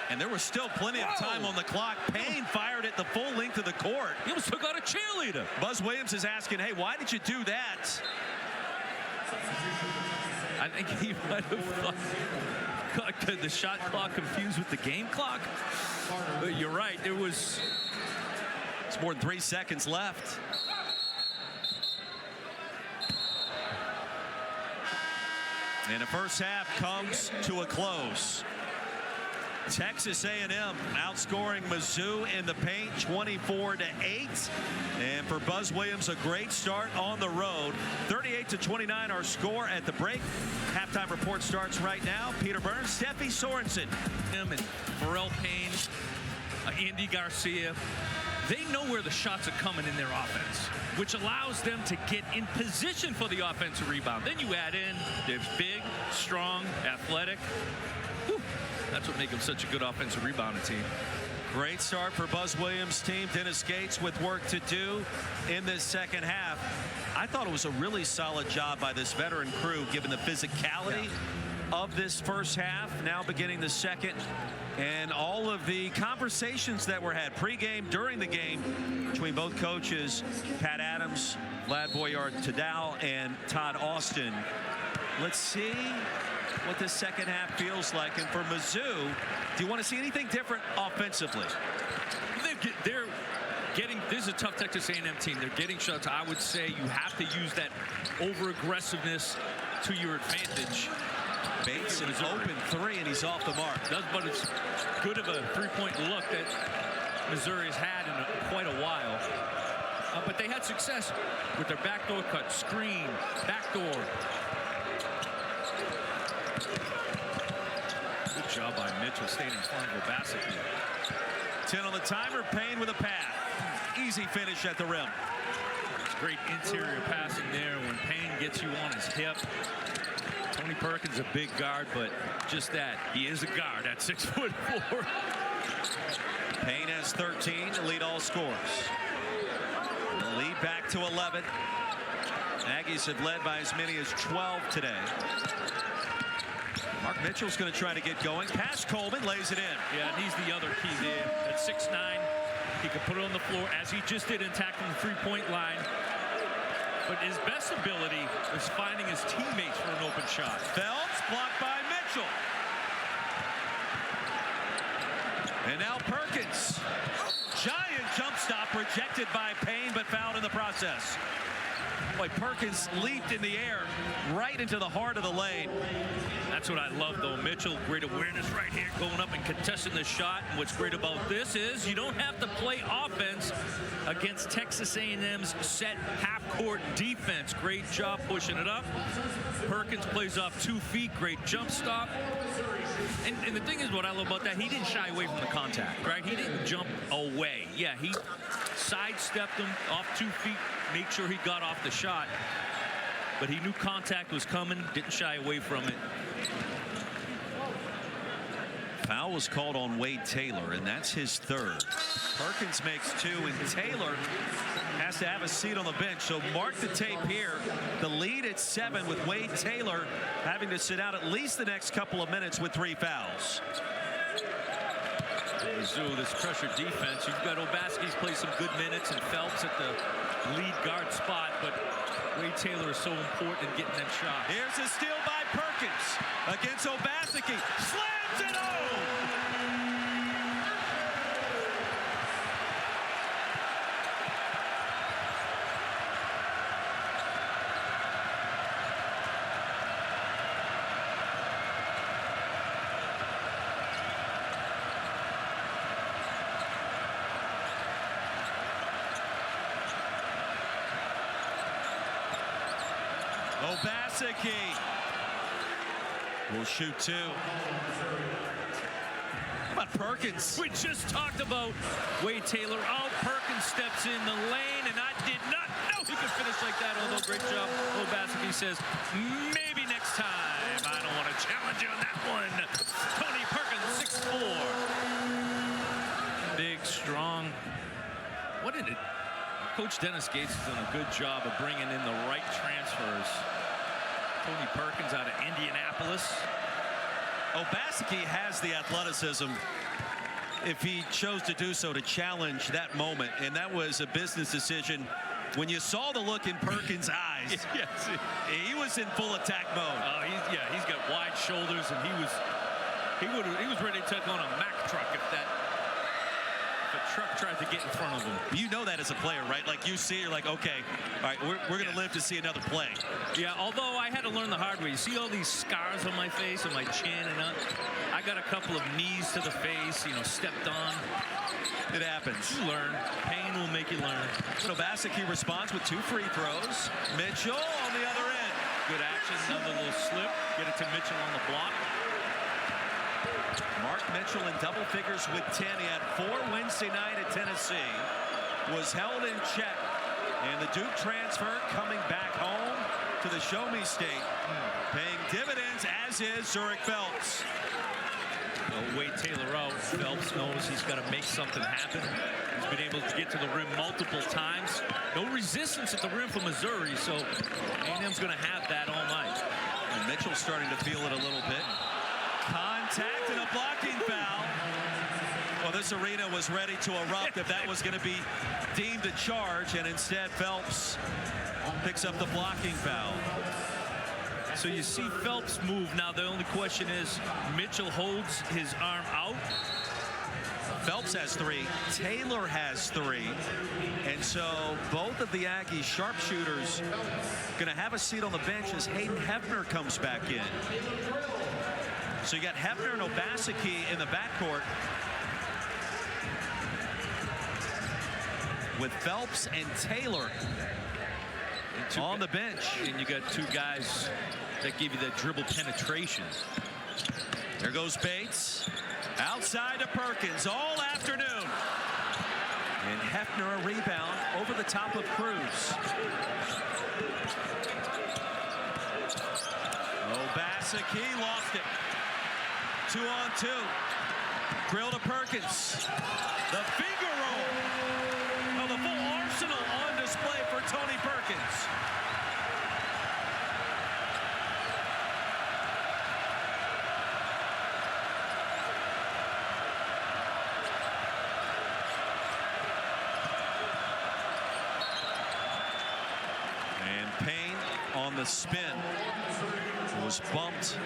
And there was still plenty of time on the clock. Payne fired it the full length of the court. He almost took out a cheerleader. Buzz Williams is asking, hey, why did you do that? I think he might have got the shot clock confused with the game clock. But you're right, there was... It's more than 3 seconds left. And the first half comes to a close. Texas A&M outscoring Mizzou in the paint 24-8. And for Buzz Williams, a great start on the road. 38-29 our score at the break. Halftime report starts right now. Peter Burns, Steffi Sorensen. Him and Pharrell Payne, Andy Garcia. They know where the shots are coming in their offense, which allows them to get in position for the offensive rebound. Then you add in, they're big, strong, athletic. Whew. That's what makes them such a good offensive rebounding team. Great start for Buzz Williams' team. Dennis Gates with work to do in this second half. I thought it was a really solid job by this veteran crew, given the physicality of this first half, now beginning the second, and all of the conversations that were had pregame, during the game, between both coaches, Pat Adams, Vlad Boyard-Tadao, and Todd Austin. Let's see what this second half feels like. And for Mizzou, do you want to see anything different offensively? They're getting, this is a tough Texas A&M team. They're getting shots. I would say you have to use that over-aggressiveness to your advantage. Bates an open three, and he's off the mark. But it's good of a three-point look that Missouri has had in quite a while. But they had success with their backdoor cut, screen, backdoor. Good job by Mitchell staying in front of the basket. 10 on the timer. Payne with a pass. Easy finish at the rim. It's great interior passing there when Payne gets you on his hip. Tony Perkins a big guard, but just that, he is a guard at 6'4". Payne has 13 to lead all scores. The lead back to 11. Aggies have led by as many as 12 today. Mark Mitchell's going to try to get going. Pass Coleman, lays it in. Yeah, and he's the other key there. At 6'9", he can put it on the floor as he just did in attacking the three-point line. But his best ability is finding his teammates for an open shot. Phelps blocked by Mitchell. And now Perkins. Giant jump stop rejected by Payne, but fouled in the process. Boy, Perkins leaped in the air right into the heart of the lane. That's what I love, though. Mitchell, great awareness right here, going up and contesting the shot. And what's great about this is you don't have to play offense against Texas A&M's set half-court defense. Great job pushing it up. Perkins plays off 2 feet. Great jump stop. And the thing is, what I love about that, he didn't shy away from the contact, right? He didn't jump away. Yeah, he sidestepped him off 2 feet, make sure he got off the shot. But he knew contact was coming, didn't shy away from it. Foul was called on Wade Taylor, and that's his 3rd. Perkins makes 2, and Taylor has to have a seat on the bench. So mark the tape here. The lead at 7 with Wade Taylor having to sit out at least the next couple of minutes with 3 fouls. Mizzou, this pressure defense, you've got Obaski's play some good minutes and Phelps at the lead guard spot, but Wade Taylor is so important in getting them shots. Here's a steal by Perkins against Obaseki. Slams it home! Obaseki will shoot 2. How about Perkins? We just talked about Wade Taylor out. Perkins steps in the lane, and I did not know he could finish like that, although great job. Obaseki says, maybe next time. I don't want to challenge you on that one. Tony Perkins, 6'4". Big, strong. What did it? Coach Dennis Gates has done a good job of bringing in the right transfers. Tony Perkins out of Indianapolis. Obaseki has the athleticism, if he chose to do so, to challenge that moment, and that was a business decision. When you saw the look in Perkins' eyes, Yes. he was in full attack mode. He's got wide shoulders, and he was ready to take on a Mack truck if a truck tried to get in front of him. You know that as a player, right? Like you see, you're like, okay, all right, we're going to live to see another play. Yeah, although I had to learn the hard way. You see all these scars on my face, on my chin, and I got a couple of knees to the face, stepped on. It happens. You learn. Pain will make you learn. Obaseki responds with 2 free throws. Mitchell on the other end. Good action, another little slip. Get it to Mitchell on the block. Mark Mitchell in double figures with 10. He had 4 Wednesday night at Tennessee. Was held in check. And the Duke transfer coming back home to the Show Me State. Paying dividends, as is Zurich Phelps. Wade Taylor out. Phelps knows he's got to make something happen. He's been able to get to the rim multiple times. No resistance at the rim for Missouri, so A&M's going to have that all night. And Mitchell's starting to feel it a little bit. Contact and a blocking foul. Well, this arena was ready to erupt if that was going to be deemed a charge, and instead Phelps picks up the blocking foul. So you see Phelps move. Now the only question is, Mitchell holds his arm out. Phelps has 3. Taylor has 3. And so both of the Aggies sharpshooters going to have a seat on the bench as Hayden Hefner comes back in. So you got Hefner and Obaseki in the backcourt, with Phelps and Taylor on the bench. And you got 2 guys that give you that dribble penetration. There goes Bates. Outside to Perkins all afternoon. And Hefner a rebound over the top of Cruz. Obaseki lost it. 2 on 2. Grill to Perkins. The finger roll. Oh, the full arsenal on display for Tony Perkins. And Payne on the spin was bumped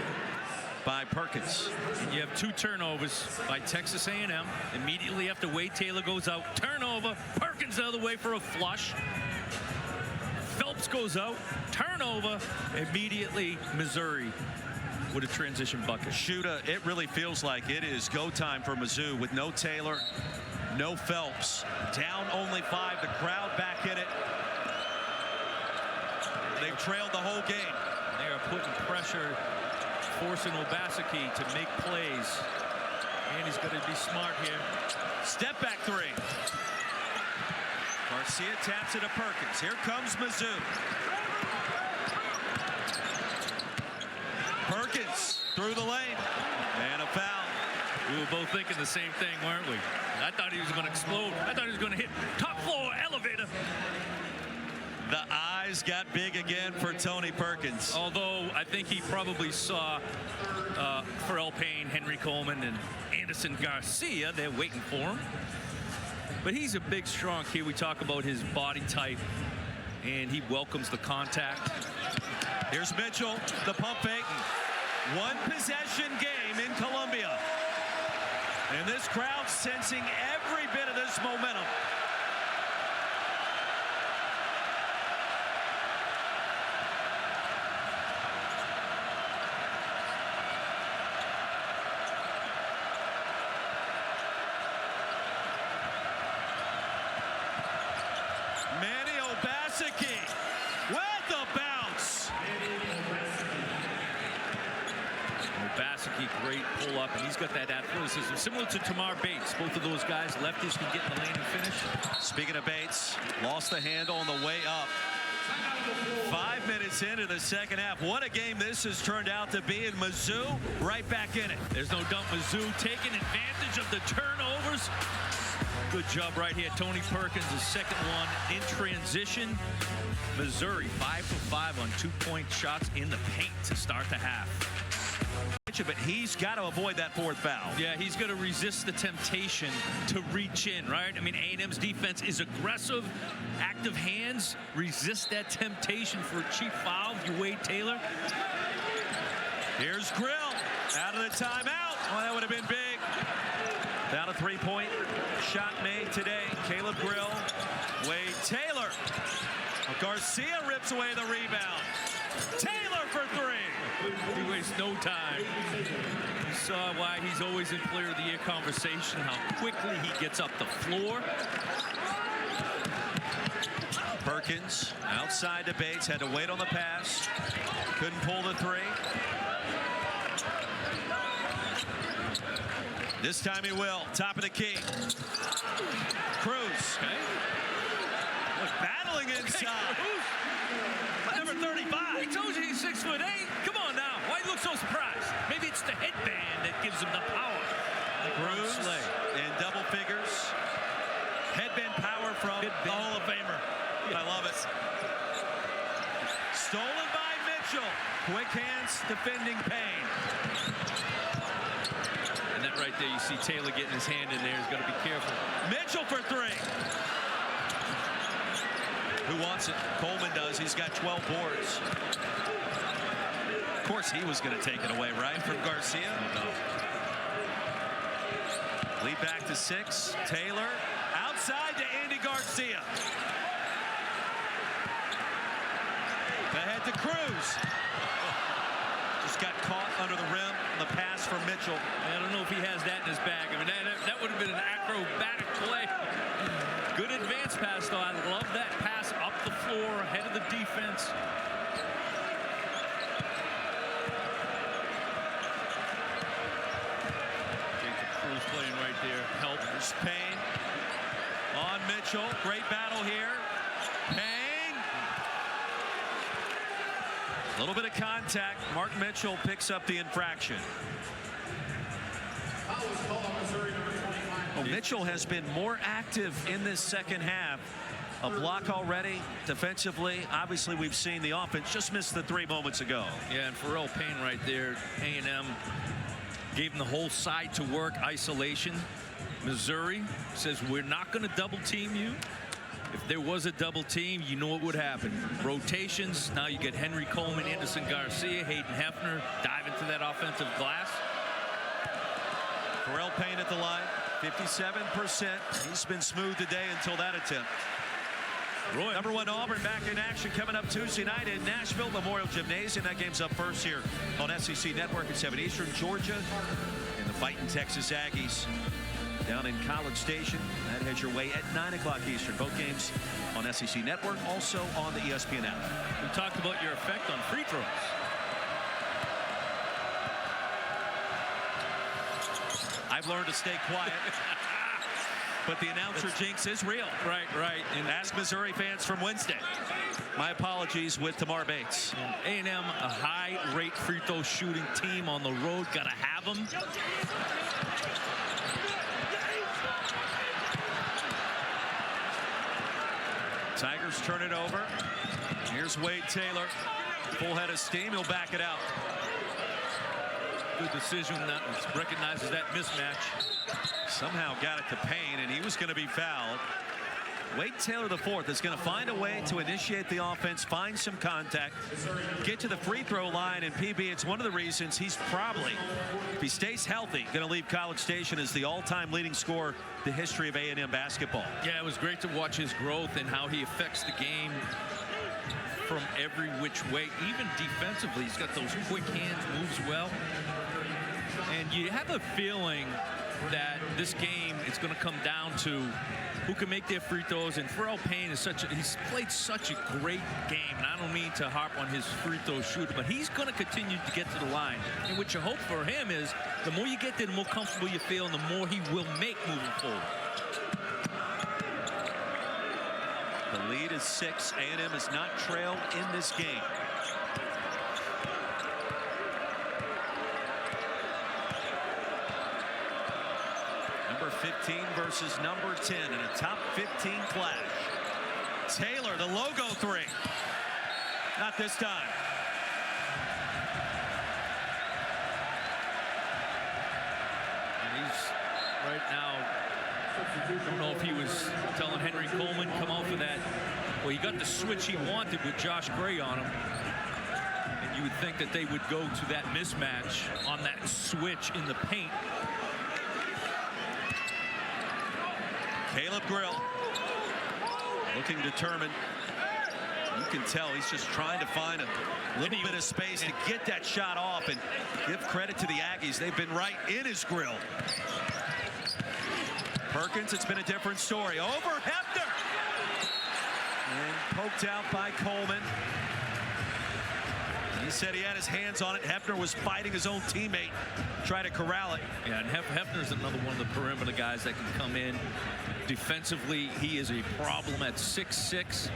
by Perkins. And you have 2 turnovers by Texas A&M. Immediately after Wade Taylor goes out, turnover. Perkins the other way for a flush. Phelps Pass goes out, turnover, immediately Missouri with a transition bucket. Shuta, it really feels like it is go time for Mizzou with no Taylor, no Phelps. Down only 5, the crowd back in it. They've trailed the whole game. They are putting pressure, forcing Obaseki to make plays. And he's going to be smart here. Step back 3. Garcia taps it to Perkins. Here comes Mizzou. Perkins through the lane. And a foul. We were both thinking the same thing, weren't we? I thought he was going to explode. I thought he was going to hit top floor elevator. The eyes got big again for Tony Perkins. Although I think he probably saw Pharrell Payne, Henry Coleman, and Anderson Garcia. They're waiting for him. But he's a big, strong kid. We talk about his body type, and he welcomes the contact. Here's Mitchell, the pump fake. One possession game in Columbia. And this crowd sensing every bit of this momentum. With the bounce. Obaseki, great pull up, and he's got that athleticism similar to Tamar Bates. Both of those guys, lefties, can get in the lane and finish. Speaking of Bates, lost the handle on the way up. 5 minutes into the second half. What a game this has turned out to be, and Mizzou right back in it. There's no doubt Mizzou taking advantage of the turnovers. Good job right here. Tony Perkins, the second one in transition. Missouri 5 for 5 on 2-point shots in the paint to start the half. But he's got to avoid that 4th foul. Yeah, he's going to resist the temptation to reach in, right? I mean, A&M's defense is aggressive, active hands, resist that temptation for a cheap foul if you Wade Taylor. Here's Grill out of the timeout. Oh, that would have been big. Down a 3-point shot made today. Caleb Grill, Wade Taylor. Garcia rips away the rebound. Taylor for 3. He wastes no time. You saw why he's always in Player of the Year conversation, how quickly he gets up the floor. Perkins outside to Bates, had to wait on the pass. Couldn't pull the 3. This time he will. Top of the key. Cruz. Okay. Battling inside. Number 35. He told you he's 6'8". Come on now. Why you look so surprised? Maybe it's the headband that gives him the power. Cruz in double figures. Headband power from the Hall of Famer. I love it. Stolen by Mitchell. Quick hands defending Payne. And that right there, you see Taylor getting his hand in there. He's got to be careful. Mitchell for 3. Who wants it? Coleman does. He's got 12 boards. Of course, he was going to take it away, right, from Garcia? No. Lead back to 6. Taylor outside to Andy Garcia. Ahead to Cruz. Just got caught under the rim. The pass from Mitchell. I don't know if he has that in his bag. I mean, that would have been an acrobatic play. Good advance pass, though. I love that pass up the floor, ahead of the defense. Jacob Cruz playing right there. Help. There's Payne on Mitchell. Great battle here. Payne. A little bit of contact. Mark Mitchell picks up the infraction. Well, Mitchell has been more active in this second half. A block already defensively. Obviously, we've seen the offense just missed the 3 moments ago. Yeah, and Pharrell Payne right there. A&M gave him the whole side to work, isolation. Missouri says, we're not going to double team you. If there was a double team, you know what would happen. Rotations. Now you get Henry Coleman, Anderson Garcia, Hayden Hefner dive into that offensive glass. Pharrell Payne at the line, 57%. He's been smooth today until that attempt. Roy. Number 1 Auburn back in action coming up Tuesday night in Nashville Memorial Gymnasium. That game's up first here on SEC Network at 7 Eastern. Georgia and the fighting Texas Aggies down in College Station. That heads your way at 9 o'clock Eastern. Both games on SEC Network, also on the ESPN app. We talked about your effect on free throws. I've learned to stay quiet. But the announcer jinx is real. Right. And ask Missouri fans from Wednesday. My apologies with Tamar Bates. A&M, a high-rate free throw shooting team on the road. Got to have them. Tigers turn it over. Here's Wade Taylor. Full head of steam. He'll back it out. Good decision. That recognizes that mismatch. Somehow got it to Payne, and he was going to be fouled. Wade Taylor IV is going to find a way to initiate the offense, find some contact, get to the free throw line, and PB, it's one of the reasons he's probably, if he stays healthy, going to leave College Station as the all-time leading scorer in the history of A&M basketball. Yeah, it was great to watch his growth and how he affects the game from every which way, even defensively. He's got those quick hands, moves well. And you have a feeling that this game is going to come down to who can make their free throws. And Pharrell Payne is he's played such a great game. And I don't mean to harp on his free throw shooter, but he's going to continue to get to the line. And what you hope for him is the more you get there, the more comfortable you feel, and the more he will make moving forward. The lead is 6. A&M has not trailed in this game. Number 15 versus number 10 in a top 15 clash. Taylor, the logo 3. Not this time. And he's right now, I don't know if he was telling Henry Coleman, come out for that. Well, he got the switch he wanted with Josh Gray on him. And you would think that they would go to that mismatch on that switch in the paint. Caleb Grill looking determined. You can tell he's just trying to find a little bit of space to get that shot off, and give credit to the Aggies. They've been right in his grill. Perkins, it's been a different story. Over Hefner. And poked out by Coleman. He said he had his hands on it. Hefner was fighting his own teammate, try to corral it. Yeah, and Hefner's another one of the perimeter guys that can come in. Defensively, he is a problem at 6'6".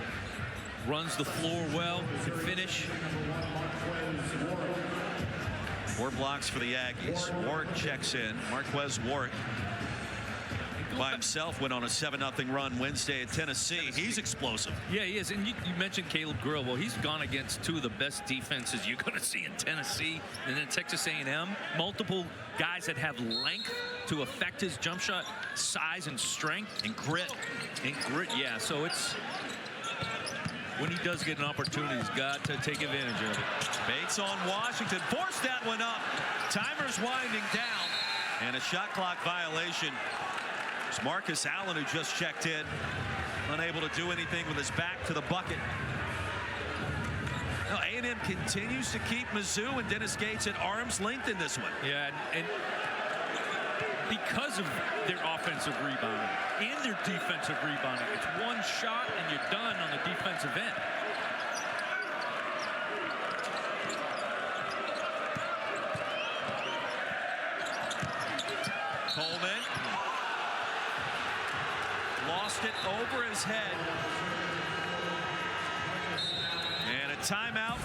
Runs the floor well, can finish. 4 blocks for the Aggies. Warwick checks in. Marquez Warwick by himself went on a 7-0 run Wednesday at Tennessee. He's explosive. Yeah, he is. And you mentioned Caleb Grill. Well, he's gone against 2 of the best defenses you're going to see in Tennessee and then Texas A&M. Multiple guys that have length to affect his jump shot, size and strength. And grit. Yeah. So it's when he does get an opportunity, he's got to take advantage of it. Bates on Washington. Forced that one up. Timer's winding down. And a shot clock violation. It's Marcus Allen, who just checked in, unable to do anything with his back to the bucket. Now, A&M continues to keep Mizzou and Dennis Gates at arm's length in this one. Yeah, and because of their offensive rebounding and their defensive rebounding, it's one shot and you're done on the defensive end. Coleman lost it over his head. And a timeout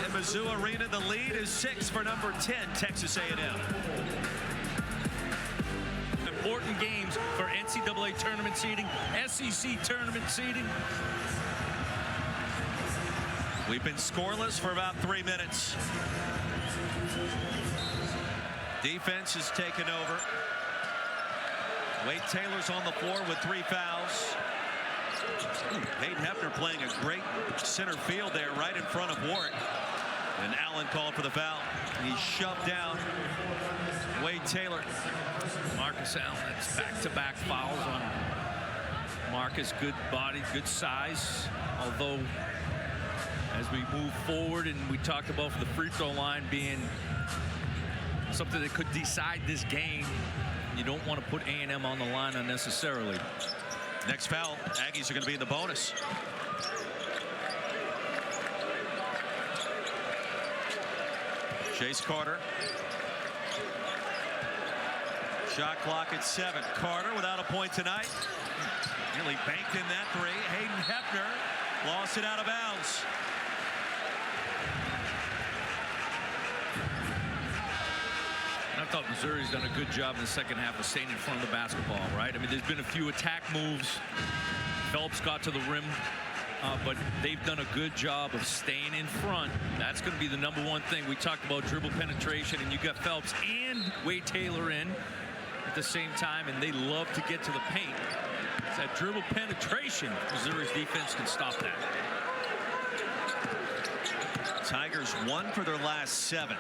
in Mizzou Arena. The lead is 6 for number 10, Texas A&M. Important games for NCAA tournament seeding, SEC tournament seeding. We've been scoreless for about 3 minutes. Defense has taken over. Wade Taylor's on the floor with 3 fouls. Peyton Hefner playing a great center field there right in front of Warwick. And Allen called for the foul. He shoved down Wade Taylor. Marcus Allen, that's back-to-back fouls on Marcus, good body, good size. Although, as we move forward, and we talked about for the free throw line being something that could decide this game, you don't want to put A&M on the line unnecessarily. Next foul, Aggies are going to be in the bonus. Chase Carter. Shot clock at 7. Carter without a point tonight. Nearly banked in that three. Hayden Hefner lost it out of bounds. I thought Missouri's done a good job in the second half of staying in front of the basketball, right? I mean, there's been a few attack moves. Phelps got to the rim, but they've done a good job of staying in front. That's going to be the #1 thing. We talked about dribble penetration, and you got Phelps and Wade Taylor in at the same time, and they love to get to the paint. It's that dribble penetration. Missouri's defense can stop that. Tigers 1 for their last 7.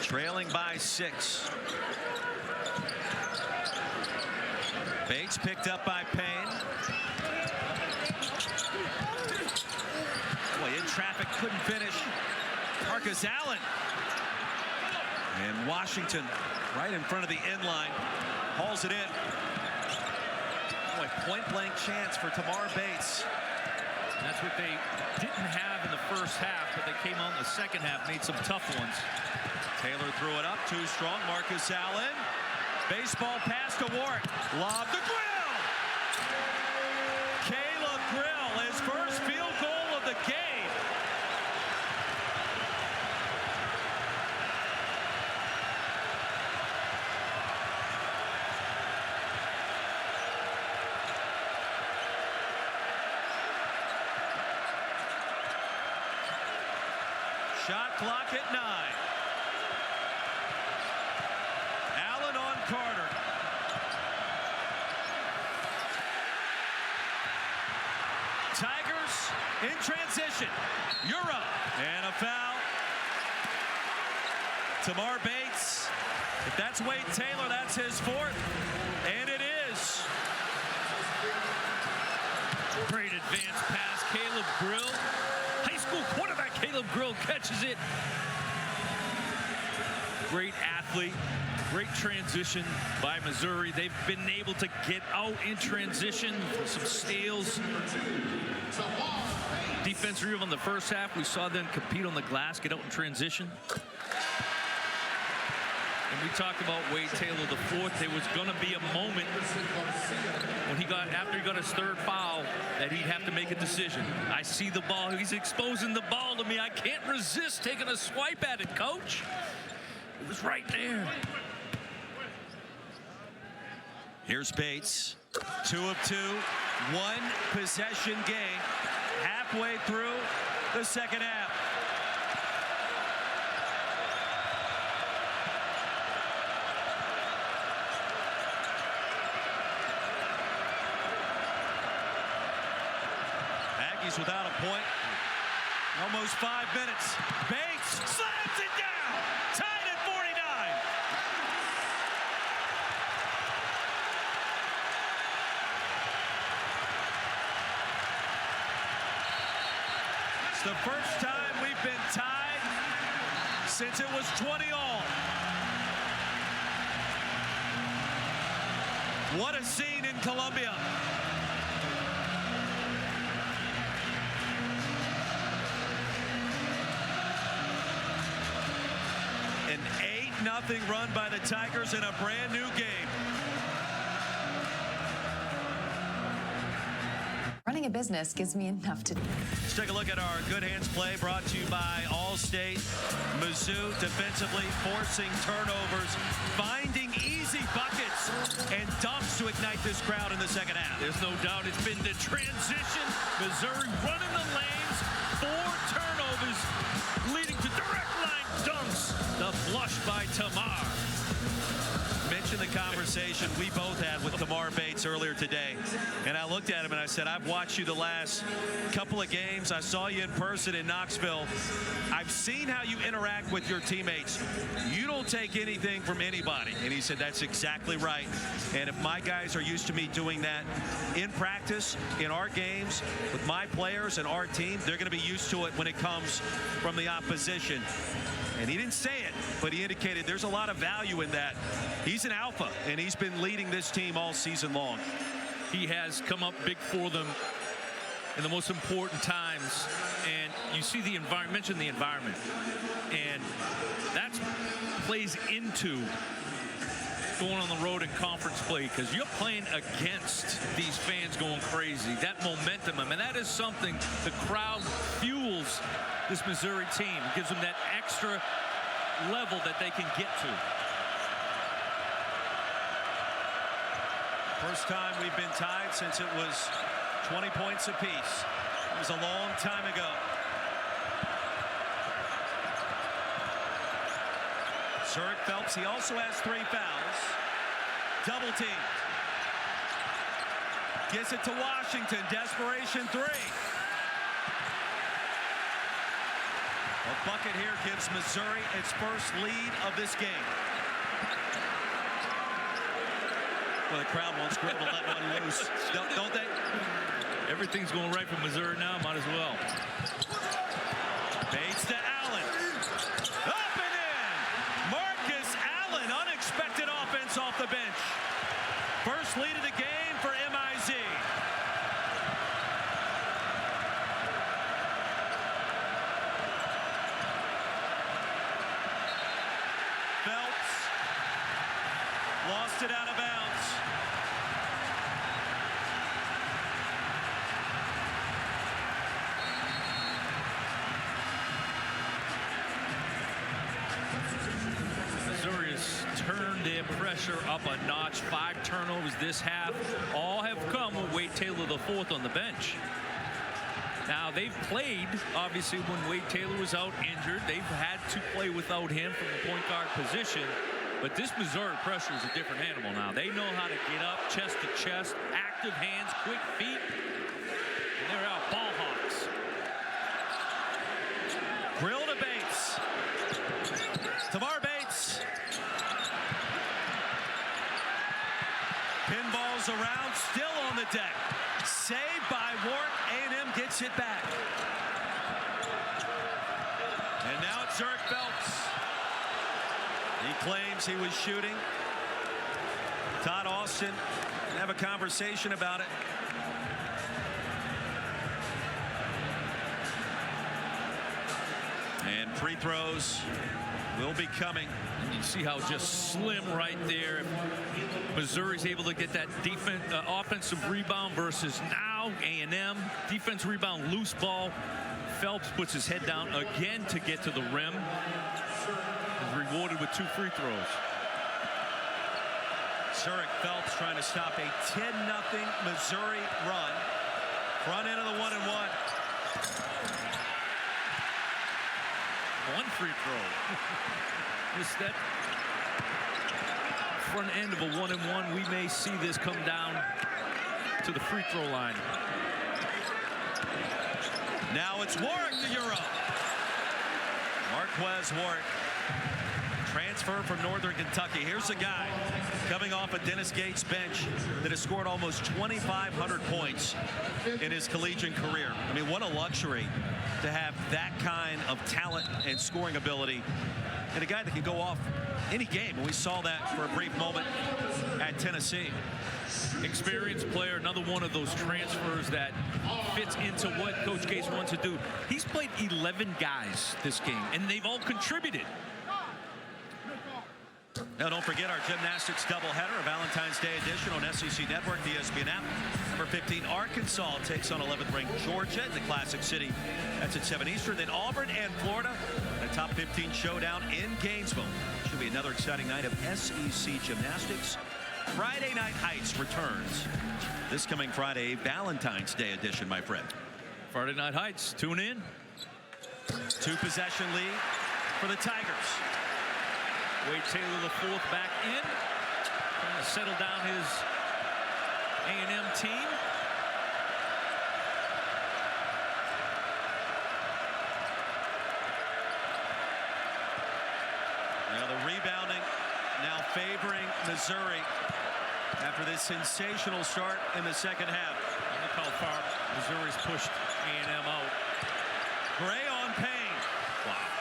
Trailing by 6. Bates picked up by Payne. Boy, in traffic, couldn't finish. Marcus Allen. And Washington right in front of the end line. Hauls it in. Boy, point blank chance for Tamar Bates. That's what they didn't have in the first half, but they came out in the second half, made some tough ones. Taylor threw it up, too strong. Marcus Allen. Baseball pass to Ward. Lob to Grill. Caleb Grill, his first field goal of the game. Shot clock at 9. Allen on Carter. Tigers in transition. Euro. And a foul. Tamar Bates. If that's Wade Taylor, that's his 4th. And it is. Great advance pass. Caleb Grill. High school quarterback Caleb Grill catches it. Great athlete. Great transition by Missouri. They've been able to get out in transition. Some steals. Defense review on the first half. We saw them compete on the glass, get out in transition. And we talked about Wade Taylor the 4th. There was going to be a moment when after he got his 3rd foul, that he'd have to make a decision. I see the ball. He's exposing the ball to me. I can't resist taking a swipe at it, coach. It was right there. Here's Bates. 2 of 2. 1 possession game. Halfway through the second half. Aggies without a point. Almost 5 minutes. Bates slams it down. Tied at 49. It's the first time we've been tied since it was 20 all. What a scene in Columbia. An 8-0 run by the Tigers in a brand new game. Running a business gives me enough to do. Let's take a look at our good hands play brought to you by Allstate. Mizzou defensively forcing turnovers, finding easy buckets and dunks to ignite this crowd in the second half. There's no doubt it's been the transition. Missouri running the lanes, 4 turnovers, leading to direct line dunks. The flush by Tamar. Mentioned the conversation we both had with Tamar Bates earlier today, and I looked at him and I said, I've watched you the last couple of games. I saw you in person in Knoxville. I've seen how you interact with your teammates. You don't take anything from anybody. And he said, that's exactly right. And if my guys are used to me doing that in practice, in our games, with my players and our team, they're going to be used to it when it comes from the opposition. And he didn't say it, but he indicated there's a lot of value in that. He's an alpha, and he's been leading this team all season long. He has come up big for them in the most important times. And you see the environment, mention the environment. And that plays into going on the road in conference play, because you're playing against these fans going crazy. That momentum, I mean, that is something the crowd fuels this Missouri team. It gives them that extra level that they can get to. First time we've been tied since it was 20 points apiece. It was a long time ago. Zurich Phelps, he also has 3 fouls. Double teamed. Gets it to Washington. Desperation 3. A bucket here gives Missouri its first lead of this game. Well, the crowd wants Grill to let one loose, don't they? Everything's going right for Missouri now. Might as well. Bates to Allen. Up and in. Marcus Allen. Unexpected offense off the bench. First lead of the game for MIZ. Phelps lost it out of bounds. Missouri has turned their pressure up a notch. 5 turnovers this half. All have come with Wade Taylor IV on the bench. Now, they've played, obviously, when Wade Taylor was out injured. They've had to play without him from the point guard position. But this Missouri pressure is a different animal now. They know how to get up, chest to chest, active hands, quick feet. And they're out ball hawks. Grill to Bates. Tamar Bates. Pinballs around, still on the deck. Saved by Warwick. A&M gets it back. And now it's Zurich Phelps. He claims he was shooting. Todd Austin, have a conversation about it. And free throws will be coming. And you see how just slim right there. Missouri's able to get that offensive rebound versus now A&M. Defense rebound, loose ball. Phelps puts his head down again to get to the rim. Is rewarded with 2 free throws. Zurich Phelps trying to stop a 10-0 Missouri run. Front end of the 1-and-1. 1 free throw. Just that front end of a 1-and-1. We may see this come down to the free throw line. Now it's Warwick to Euro. Marquez Warwick, transfer from Northern Kentucky. Here's a guy coming off of Dennis Gates' bench that has scored almost 2,500 points in his collegiate career. I mean, what a luxury to have that kind of talent and scoring ability, and a guy that can go off any game. And we saw that for a brief moment at Tennessee. Experienced player, another one of those transfers that fits into what Coach Gates wants to do. He's played 11 guys this game, and they've all contributed. Now, don't forget our gymnastics doubleheader, a Valentine's Day edition on SEC Network, the ESPN app. Number 15, Arkansas takes on 11th-ranked Georgia in the Classic City. That's at 7 Eastern. Then Auburn and Florida, a top 15 showdown in Gainesville. Should be another exciting night of SEC gymnastics. Friday Night Heights returns this coming Friday, Valentine's Day edition, my friend. Friday Night Heights, tune in. 2-possession lead for the Tigers. Wade Taylor IV back in. trying to settle down his A&M team. Now the rebounding now favoring Missouri after this sensational start in the second half. Look how far Missouri's pushed A&M out. Gray on Payne. Wow.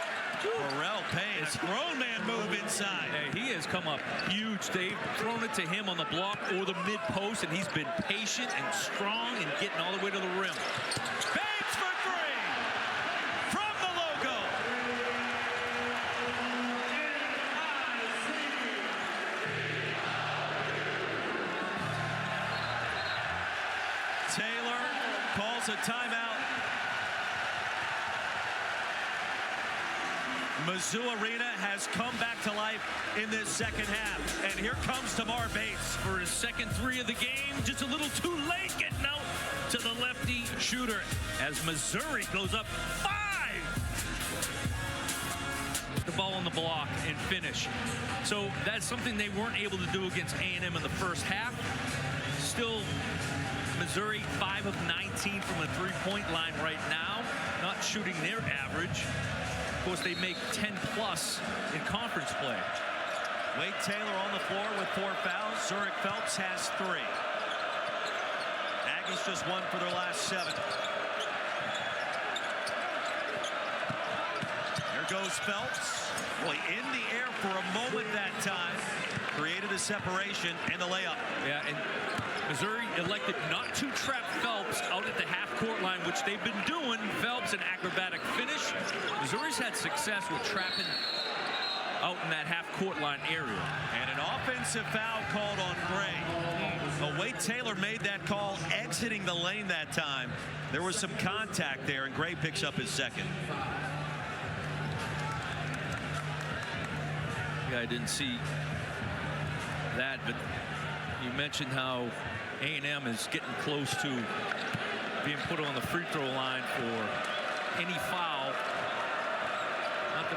Burrell Payne, a grown man move inside. Hey, he has come up huge. They've thrown it to him on the block or the mid post, and he's been patient and strong and getting all the way to the rim. Bates for three from the logo. Taylor calls a timeout. Mizzou Arena has come back to life in this second half. And here comes Tamar Bates For his second three of the game, just a little too late getting out to the lefty shooter as Missouri goes up 5. The ball on the block and finish. So that's something they weren't able to do against A&M in the first half. Still, Missouri 5 of 19 from the three-point line right now, not shooting their average. Of course, they make 10+ in conference play. Wade Taylor on the floor with 4 fouls. Zurich Phelps has 3. Aggies just 1 for their last 7. There goes Phelps. Boy, in the air for a moment that time. Created a separation and the layup. Yeah, and Missouri elected not to trap Phelps out at the half-court line, which they've been doing. Phelps an acrobatic finish. Missouri's had success with trapping out in that half-court line area. And an offensive foul called on Gray. But Wade Taylor made that call exiting the lane that time. There was some contact there, and Gray picks up his second. Yeah, I didn't see that, but you mentioned how A&M is getting close to being put on the free throw line for any foul. Not the,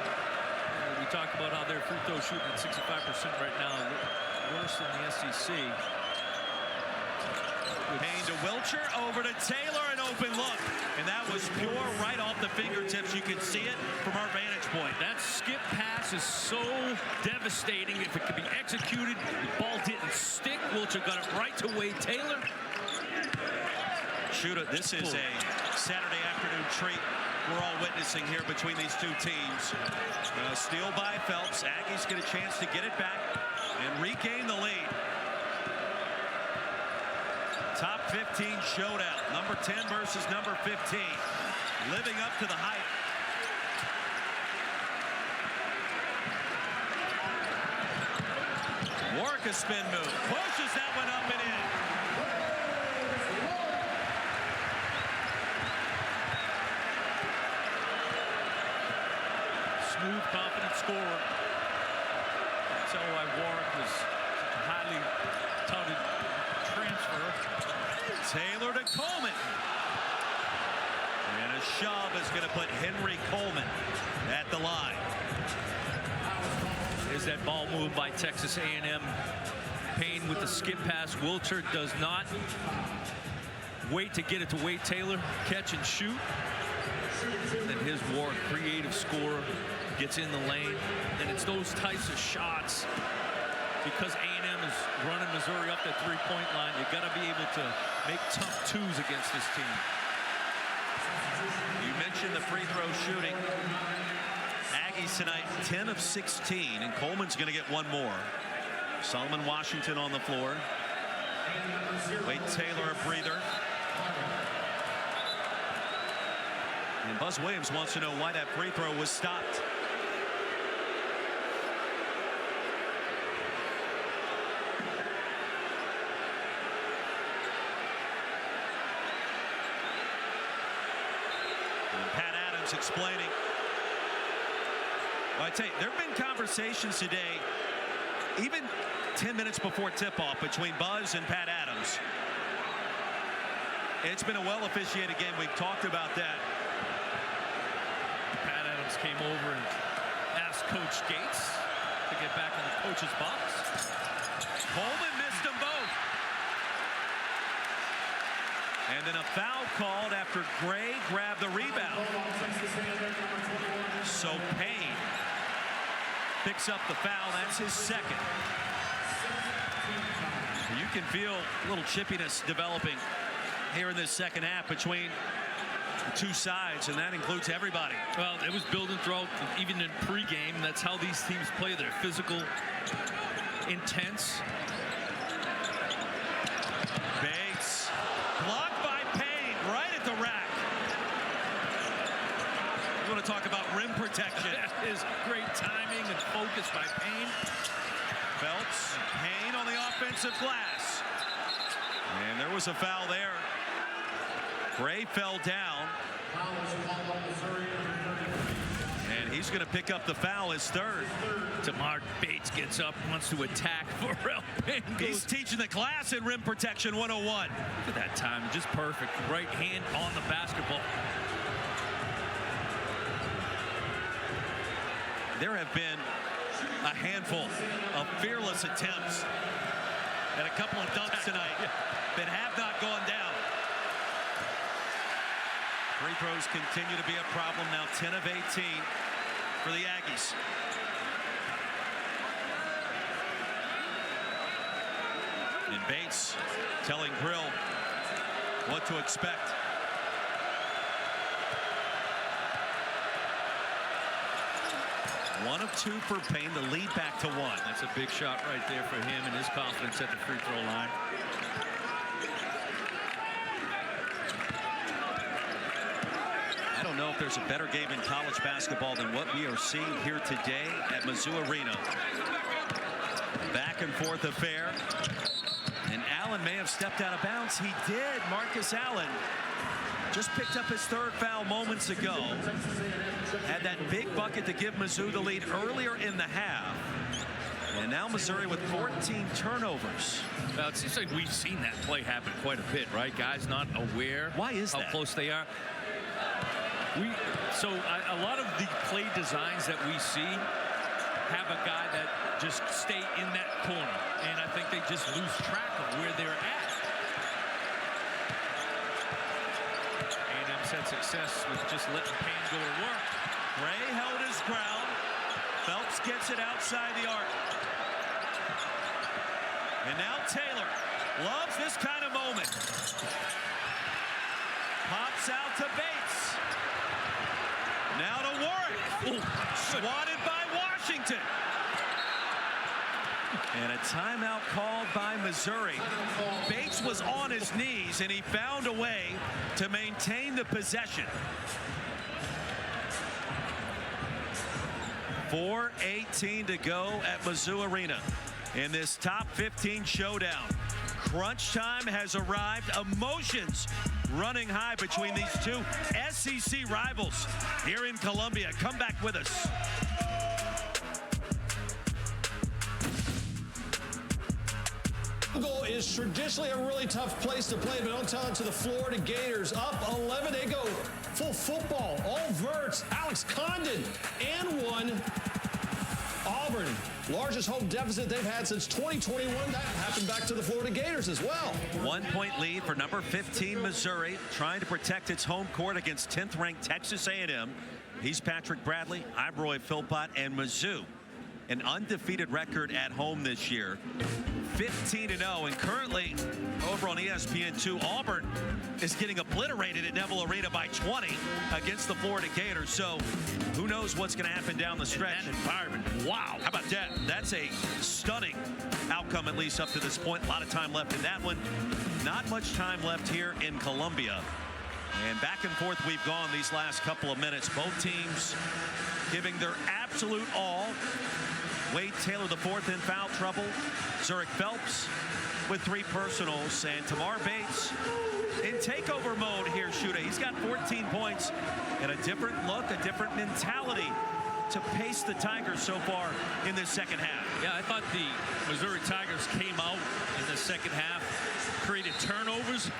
we talked about how their free throw shooting at 65% right now, worse than the SEC. Payne to Wilcher, over to Taylor, an open look. And that was pure right off the fingertips. You can see it from our vantage point. That skip pass is so devastating. If it could be executed, the ball didn't stick. Wilcher got it right to Wade Taylor. Shoot it. This is a Saturday afternoon treat we're all witnessing here between these two teams. Steal by Phelps. Aggies get a chance to get it back and regain the lead. Top 15 showdown. Number 10 versus number 15. Living up to the hype. Warwick a spin move. Pushes that one up and in. Smooth, confident scorer. Tell why Warwick was a highly touted transfer. Taylor to Coleman. And a shove is going to put Henry Coleman at the line. There's that ball move by Texas A&M. Payne with the skip pass. Wilcher does not wait to get it to Wade Taylor. Catch and shoot. And then his Warwick, creative scorer, gets in the lane. And it's those types of shots. Because A&M is running Missouri up that three-point line, you got to be able to make tough twos against this team. You mentioned the free throw shooting. Aggies tonight 10 of 16, and Coleman's going to get one more. Solomon Washington on the floor. Wade Taylor a breather. And Buzz Williams wants to know why that free throw was stopped. Explaining. Well, I tell you, there have been conversations today, even 10 minutes before tip-off, between Buzz and Pat Adams. It's been a well-officiated game. We've talked about that. Pat Adams came over and asked Coach Gates to get back in the coach's box. Coleman missed them both. And then a foul called after Gray grabbed the rebound. So Payne picks up the foul. That's his second. You can feel a little chippiness developing here in this second half between the two sides, and that includes everybody. Well, it was building throughout, even in pregame. That's how these teams play. They're physical, intense. Bates blocked by Payne right at the rack. You want to talk about rim protection? That is great timing and focus by Payne. Phelps, Payne on the offensive glass. And there was a foul there. Gray fell down. And he's going to pick up the foul, his third. Tamar Bates gets up, wants to attack. Pharrell Payne He's teaching the class in rim protection 101. Look at that time, just perfect. Right hand on the basketball. There have been a handful of fearless attempts and a couple of dunks tonight that have not gone down. Free throws continue to be a problem now. 10 of 18 for the Aggies. And Bates telling Grill what to expect. One of two for Payne, the lead back to one. That's a big shot right there for him and his confidence at the free throw line. I don't know if there's a better game in college basketball than what we are seeing here today at Mizzou Arena. Back and forth affair. And Allen may have stepped out of bounds. He did. Marcus Allen just picked up his third foul moments ago. Had that big bucket to give Mizzou the lead earlier in the half. And now Missouri with 14 turnovers. Well, it seems like we've seen that play happen quite a bit, right? Guys not aware Why is how that? close they are. A lot of the play designs that we see have a guy that just stay in that corner. And I think they just lose track of where they're at. A&M's had success with just letting Payne go to work. Gray held his ground. Phelps gets it outside the arc. And now Taylor loves this kind of moment. Pops out to Bates. Now to Warwick. Swatted by Washington. And a timeout called by Missouri. Bates was on his knees, and he found a way to maintain the possession. 4:18 to go at Mizzou Arena in this top 15 showdown. Crunch time has arrived. Emotions running high between these two SEC rivals here in Columbia. Come back with us. Goal is traditionally a really tough place to play, but don't tell it to the Florida Gators. Up 11, they go full football, all verts. Alex Condon and one. Auburn, largest home deficit they've had since 2021. That happened back to the Florida Gators as well. 1 point lead for number 15 Missouri, trying to protect its home court against 10th ranked Texas A&M. He's Patrick Bradley. I'm Roy Philpott, and Mizzou, an undefeated record at home this year. 15-0, and currently over on ESPN2, Auburn is getting obliterated at Neville Arena by 20 against the Florida Gators. So who knows what's going to happen down the stretch. That environment, wow. How about that? That's a stunning outcome, at least up to this point. A lot of time left in that one. Not much time left here in Columbia. And back and forth we've gone these last couple of minutes. Both teams giving their absolute all. Wade Taylor, the fourth, in foul trouble. Zurich Phelps with 3 personals. And Tamar Bates in takeover mode here, Shooter. He's got 14 points and a different look, a different mentality to pace the Tigers so far in this second half. Yeah, I thought the Missouri Tigers came out in the second half, created turnovers,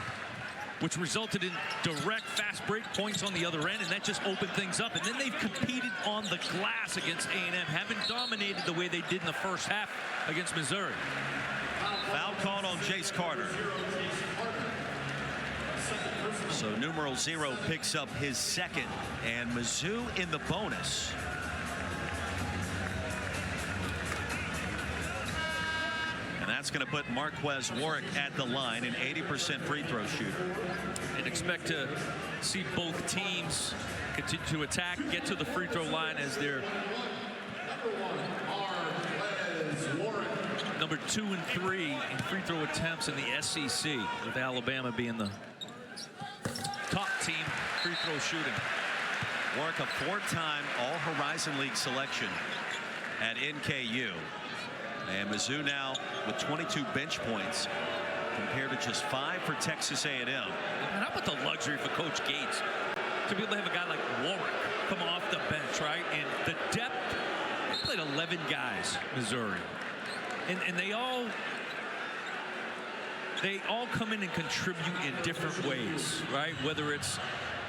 which resulted in direct fast break points on the other end, and that just opened things up. And then they've competed on the glass against A&M, haven't dominated the way they did in the first half against Missouri. Foul called on Jace Carter. So numeral 0 picks up his second, and Mizzou in the bonus. And that's going to put Marquez Warwick at the line, an 80% free throw shooter. And expect to see both teams continue to attack, get to the free throw line as their number 2 and 3 in free throw attempts in the SEC, with Alabama being the top team free throw shooting. Warwick, a 4-time All-Horizon League selection at NKU. And Mizzou now with 22 bench points compared to just 5 for Texas A&M. And how about the luxury for Coach Gates to be able to have a guy like Warwick come off the bench, right? And the depth, they played 11 guys, Missouri. And they all come in and contribute in different ways, right? Whether it's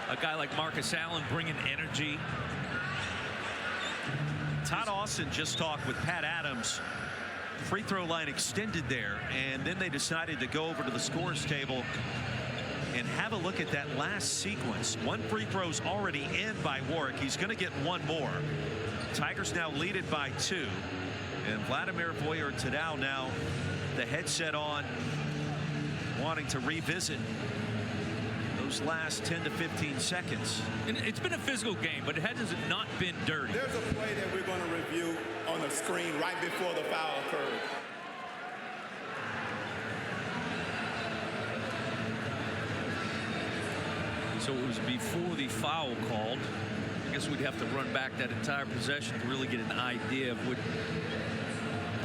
a guy like Marcus Allen bringing energy. Todd Austin just talked with Pat Adams. Free throw line extended there, and then they decided to go over to the scores table and have a look at that last sequence. 1 free throw's already in by Warwick. He's going to get 1 more. Tigers now lead it by 2. And Vladimir Voyer-Tadao now the headset on, wanting to revisit those last 10 to 15 seconds. And it's been a physical game, but it has not been dirty. There's a play that we're going to review on the screen right before the foul occurred. So it was before the foul called. I guess we'd have to run back that entire possession to really get an idea of what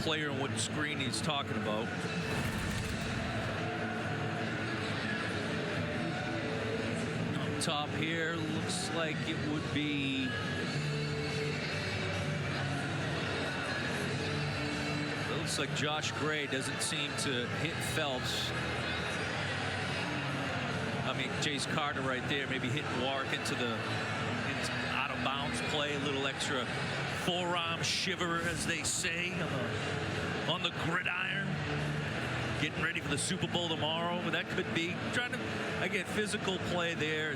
player and what screen he's talking about. Up top here, looks like it would be looks like Josh Gray doesn't seem to hit Phelps. I mean, Jace Carter right there, maybe hitting Warwick into out of bounds play, a little extra forearm shiver, as they say, on the gridiron. Getting ready for the Super Bowl tomorrow. But that could be trying to, again, physical play there.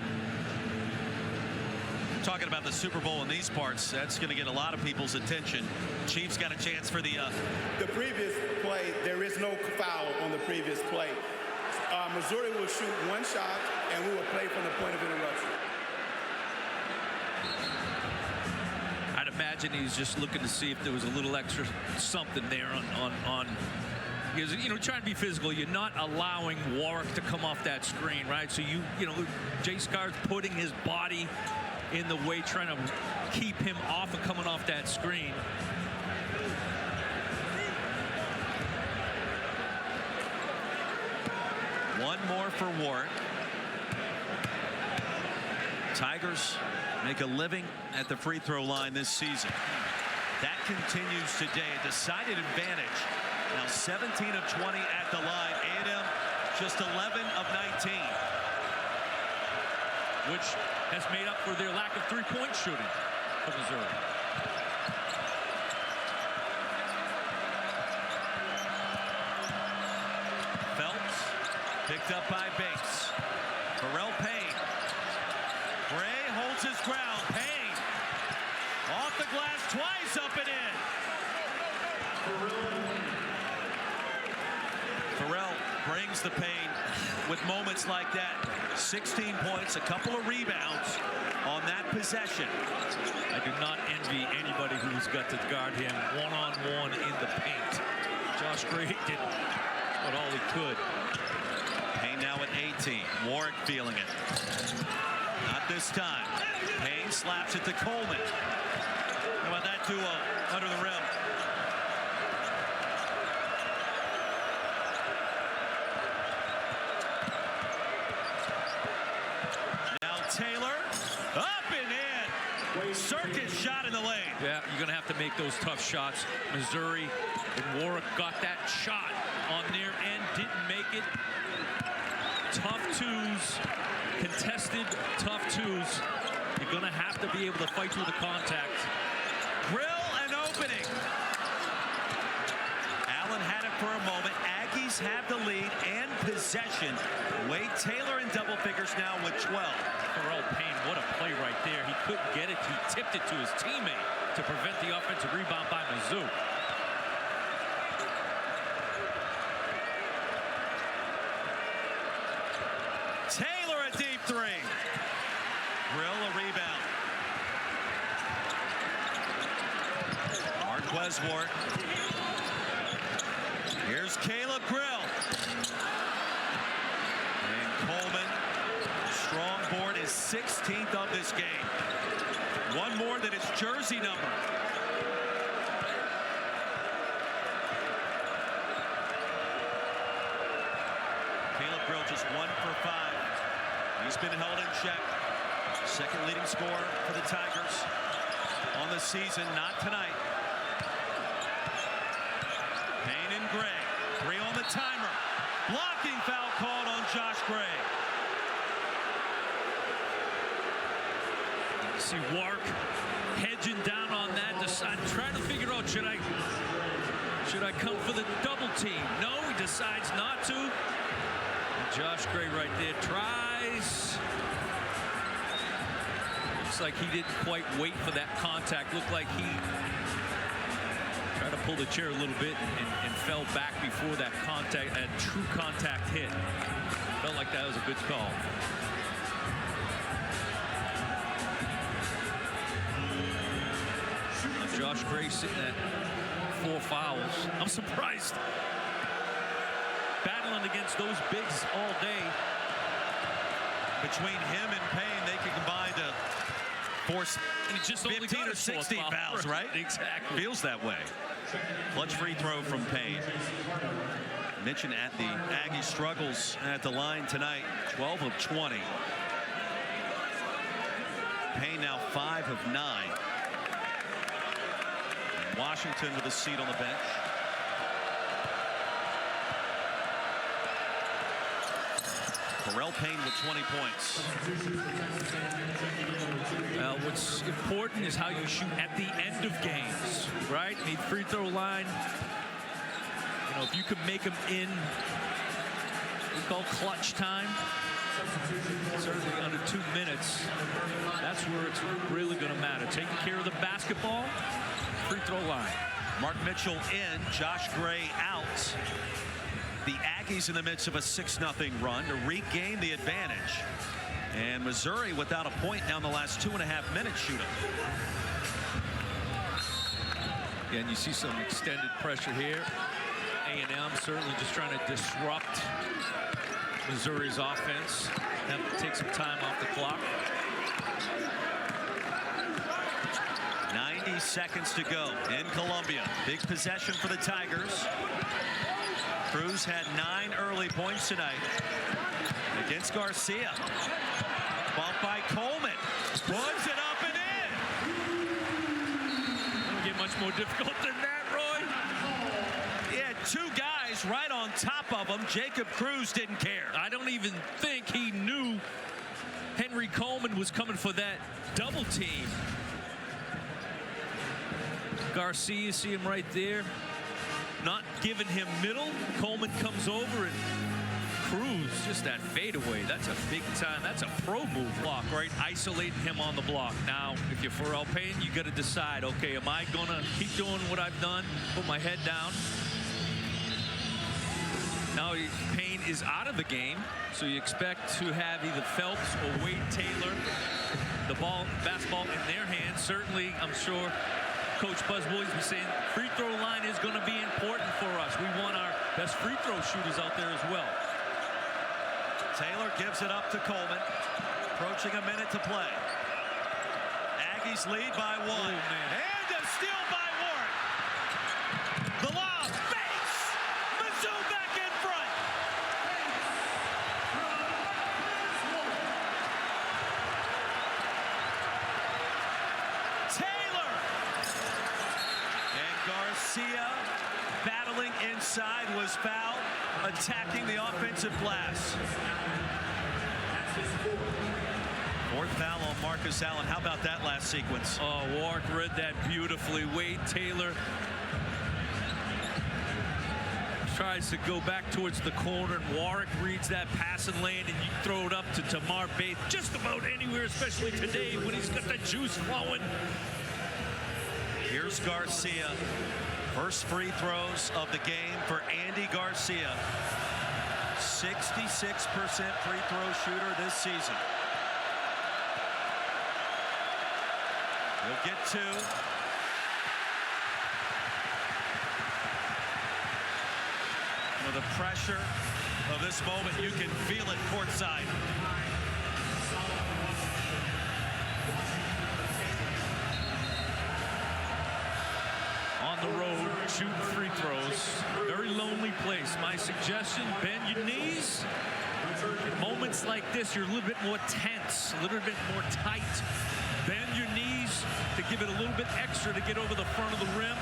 Talking about the Super Bowl in these parts, that's going to get a lot of people's attention. Chiefs got a chance for the previous play. There is no foul on the previous play. Missouri will shoot 1 shot, and we will play from the point of interruption. I'd imagine he's just looking to see if there was a little extra something there on because, you know, trying to be physical. You're not allowing Warwick to come off that screen, right? So you know, Jace Carter's putting his body in the way, trying to keep him off of coming off that screen. One more for Warwick. Tigers make a living at the free throw line this season. That continues today. A decided advantage. Now 17 of 20 at the line. A&M just 11 of 19. Which has made up for their lack of three-point shooting for Missouri. Phelps picked up by Bates. Pharrell Payne. Gray holds his ground. Payne off the glass twice, up and in. Pharrell brings the pain with moments like that. 16 points, a couple of rebounds on that possession. I do not envy anybody who's got to guard him one-on-one in the paint. Josh Gray did what all he could. Payne now at 18. Warwick feeling it. Not this time. Payne slaps it to Coleman. How about that duo under the rim? Taylor up and in. Circus shot in the lane. Yeah, you're going to have to make those tough shots. Missouri and Warwick got that shot on their end, didn't make it. Tough twos, contested tough twos. You're going to have to be able to fight through the contact. Grill an opening. Allen had it for a moment. Aggies Aggies have the lead and possession. Wade Taylor in double figures now with 12. Pharrell Payne, what a play right there. He couldn't get it. He tipped it to his teammate to prevent the offensive rebound by Mizzou. Taylor a deep three. Grill a rebound. Marquez Ward. Here's Caleb Grill. And Coleman, strong board, is 16th of this game. One more than his jersey number. Caleb Grill just 1 for 5. He's been held in check. Second leading scorer for the Tigers on the season, not tonight. Payne and Gray, 3 on the timer. Blocking foul called on Josh Gray. You see Wark hedging down on that. I'm trying to figure out, should I come for the double team? No, he decides not to. And Josh Gray right there tries. Looks like he didn't quite wait for that contact. Looked like he tried to pull the chair a little bit and fell back before that contact, that true contact hit. Felt like that was a good call. Josh Gray sitting at 4 fouls. I'm surprised. Battling against those bigs all day. Between him and Payne, they can combine to force 15 or 16 fouls, right? Exactly. Feels that way. Clutch free throw from Payne. Mentioned at the Aggie struggles at the line tonight. 12 of 20. Payne now 5 of 9. Washington with a seat on the bench. Pharrell Payne with 20 points. What's important is how you shoot at the end of games, right? The free throw line, you know, if you can make them in, we call clutch time, certainly under 2 minutes, that's where it's really going to matter. Taking care of the basketball, free throw line. Mark Mitchell in, Josh Gray out. The Aggies in the midst of a 6-0 run to regain the advantage. And Missouri without a point down the last 2.5 minutes shooting. Yeah, and you see some extended pressure here. A&M certainly just trying to disrupt Missouri's offense. Have to take some time off the clock. 90 seconds to go in Columbia. Big possession for the Tigers. Cruz had 9 early points tonight against Garcia. Bumped by Coleman. Runs it up and in. Doesn't get much more difficult than that, Roy. He had 2 guys right on top of him. Jacob Cruz didn't care. I don't even think he knew Henry Coleman was coming for that double team. Garcia, see him right there, not giving him middle. Coleman comes over and Cruz, just that fadeaway. That's a big time. That's a pro move block, right? Isolating him on the block. Now, if you're Pharrell Payne, you got to decide, okay, am I going to keep doing what I've done, put my head down? Now Payne is out of the game, so you expect to have either Phelps or Wade Taylor, the basketball in their hands. Certainly, I'm sure Coach Buzz Williams was saying free throw line is going to be important for us. We want our best free throw shooters out there as well. Taylor gives it up to Coleman. Approaching a minute to play. Aggies lead by 1. Oh, and a steal by Warren. The lob. Fakes. Mizzou back in front. Taylor. And Garcia, battling inside, was fouled, attacking the offensive glass. 4th foul on Marcus Allen. How about that last sequence? Oh, Wark read that beautifully. Wade Taylor tries to go back towards the corner, and Warwick reads that passing lane, and you throw it up to Tamar Bates just about anywhere, especially today when he's got the juice flowing. Here's Garcia. First free throws of the game for Andy Garcia. 66% free throw shooter this season. He'll get 2. The pressure of this moment, you can feel it courtside. On the road, shooting free throws. Very lonely place. My suggestion, bend your knees. In moments like this, you're a little bit more tense, a little bit more tight. Bend your knees to give it a little bit extra to get over the front of the rim.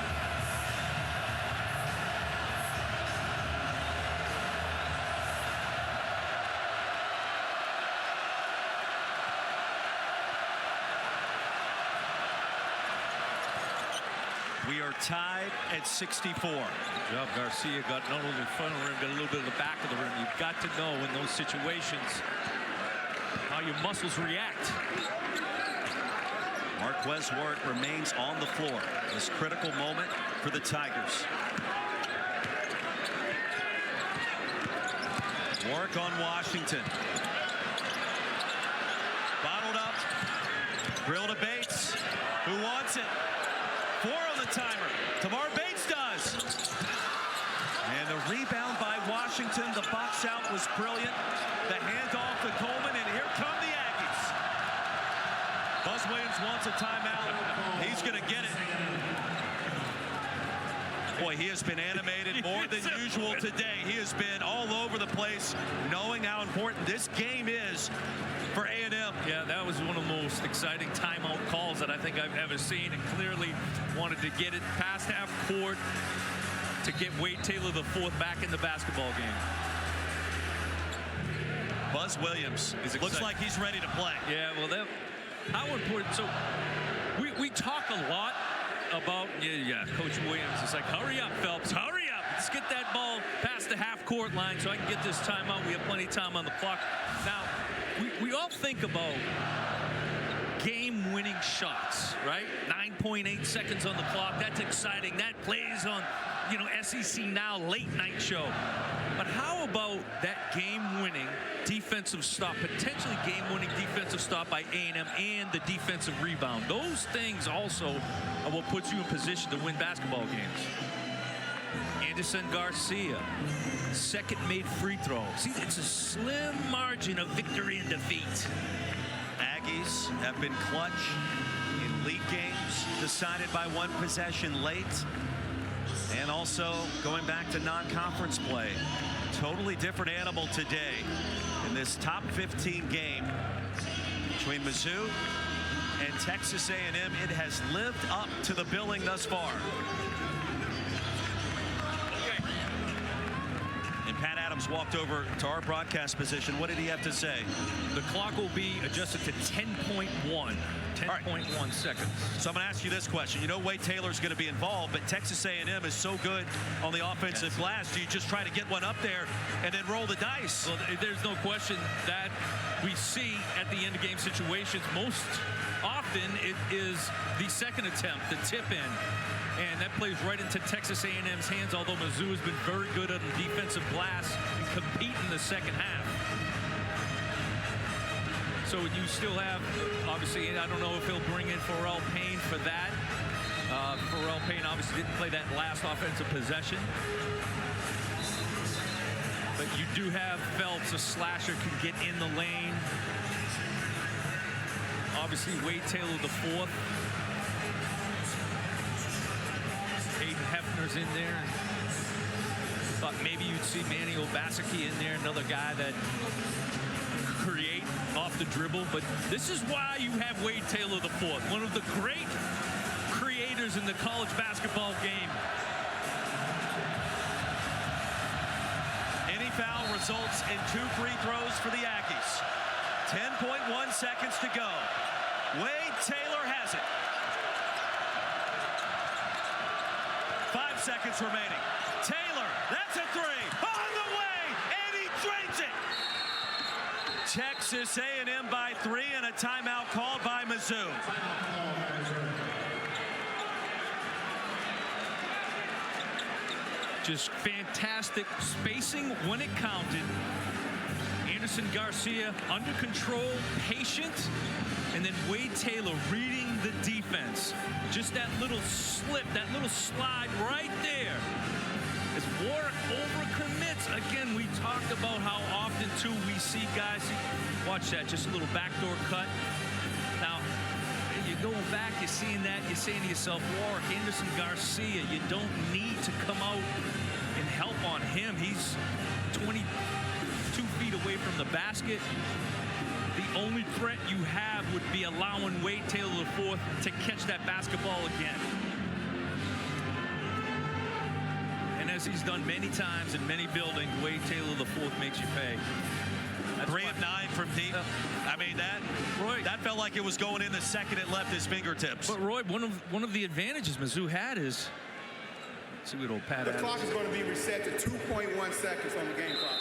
We are tied at 64. Good job. Garcia got not only the front of the rim, but a little bit of the back of the rim. You've got to know in those situations how your muscles react. Marquez Warwick remains on the floor. This critical moment for the Tigers. Warwick on Washington. Bottled up. Drill to Bates. Who wants it? 4 on the timer. Tamar Bates does. And the rebound by Washington. The box out was brilliant. The handoff to Coleman, and here come the Aggies. Buzz Williams wants a timeout. He's going to get it. Boy, he has been animated more than usual today. He has been all over the place, knowing how important this game is for A&M. Yeah, that was one of the most exciting timeout calls that I think I've ever seen, and clearly wanted to get it past half court to get Wade Taylor IV back in the basketball game. Buzz Williams looks like he's ready to play. Yeah, well, how important. So we talk a lot about, Coach Williams is like, hurry up, Phelps, hurry up. Let's get that ball past the half-court line so I can get this timeout. We have plenty of time on the clock. Now, we all think about game-winning shots, right? 9.8 seconds on the clock. That's exciting. That plays on, SEC Now late-night show. But how about that game-winning defensive stop, potentially game-winning defensive stop by A&M and the defensive rebound? Those things also are what puts you in position to win basketball games. Anderson Garcia, second made free throw. See, it's a slim margin of victory and defeat. Aggies have been clutch in league games, decided by one possession late, and also going back to non-conference play. Totally different animal today in this top 15 game between Mizzou and Texas A&M. It has lived up to the billing thus far. And Pat Adams walked over to our broadcast position. What did he have to say? The clock will be adjusted to 10.1. 10.1 seconds. So I'm going to ask you this question. You know Wade Taylor's going to be involved, but Texas A&M is so good on the offensive glass. Do you just try to get one up there and then roll the dice? Well, there's no question that we see at the end of game situations. Most often it is the second attempt, the tip in. And that plays right into Texas A&M's hands, although Mizzou has been very good on the defensive glass and compete in the second half. So you still have, obviously, I don't know if he'll bring in Pharrell Payne for that. Pharrell Payne obviously didn't play that last offensive possession. But you do have Phelps, a slasher, can get in the lane. Obviously, Wade Taylor IV. Hayden Hefner's in there. Thought maybe you'd see Manny Obaseki in there, another guy that create off the dribble. But this is why you have Wade Taylor IV, one of the great creators in the college basketball game. Any foul results in 2 free throws for the Aggies. 10.1 seconds to go. Wade Taylor has it. 5 seconds remaining. Taylor That's a three. On the way, and he drains it. Texas A&M by 3, and a timeout called by Mizzou. Just fantastic spacing when it counted. Anderson Garcia under control, patient, and then Wade Taylor reading the defense. Just that little slip, that little slide right there. As Warwick overcommits. Again, we talked about how often, too, we see guys. Watch that, just a little backdoor cut. Now, you're going back, you're seeing that, you're saying to yourself, Warwick, Anderson Garcia, you don't need to come out and help on him. He's 22 feet away from the basket. The only threat you have would be allowing Wade Taylor IV to catch that basketball again. And as he's done many times in many buildings, Wade Taylor IV makes you pay. That's 3 of 9 from deep. I mean, that felt like it was going in the second it left his fingertips. But Roy, one of the advantages Mizzou had is, let's see what old Pat The Adams. clock is going to be reset to 2.1 seconds on the game clock.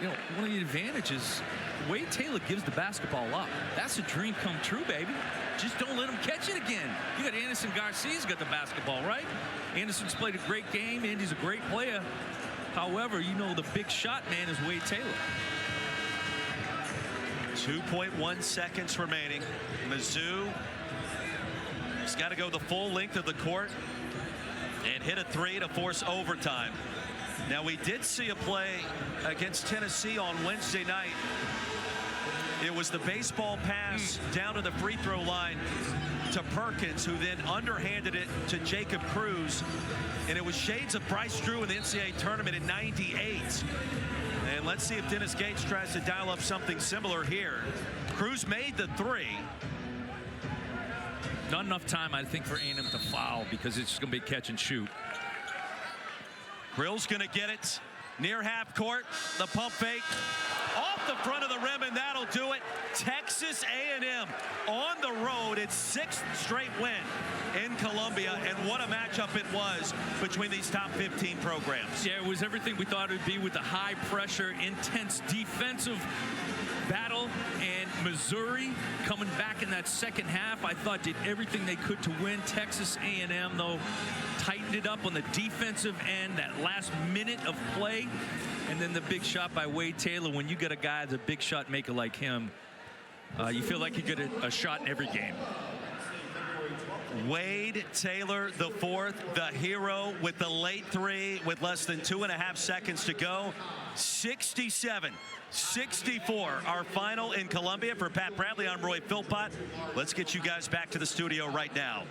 You know, one of the advantages, Wade Taylor gives the basketball up. That's a dream come true, baby. Just don't let him catch it again. You got Anderson Garcia's got the basketball, right? Anderson's played a great game. Andy's a great player. However, you know the big shot man is Wade Taylor. 2.1 seconds remaining. Mizzou has got to go the full length of the court and hit a 3 to force overtime. Now, we did see a play against Tennessee on Wednesday night. It was the baseball pass down to the free throw line to Perkins, who then underhanded it to Jacob Cruz. And it was shades of Bryce Drew in the NCAA tournament in '98. And let's see if Dennis Gates tries to dial up something similar here. Cruz made the 3. Not enough time, I think, for A&M to foul because it's going to be catch and shoot. Grill's going to get it near half court. The pump fake off the front of the rim, and that'll do it. Texas A&M on the road, its 6th straight win in Columbia, and what a matchup it was between these top 15 programs. Yeah, it was everything we thought it would be with the high pressure, intense defensive battle, and Missouri coming back in that second half, I thought did everything they could to win. Texas A&M, though, tightened it up on the defensive end, that last minute of play, and then the big shot by Wade Taylor. When you get a guy that's a big shot maker like him, you feel like you get a shot in every game. Wade Taylor IV, the hero, with the late 3 with less than 2.5 seconds to go. 67-64, our final in Columbia. For Pat Bradley, I'm Roy Philpott. Let's get you guys back to the studio right now.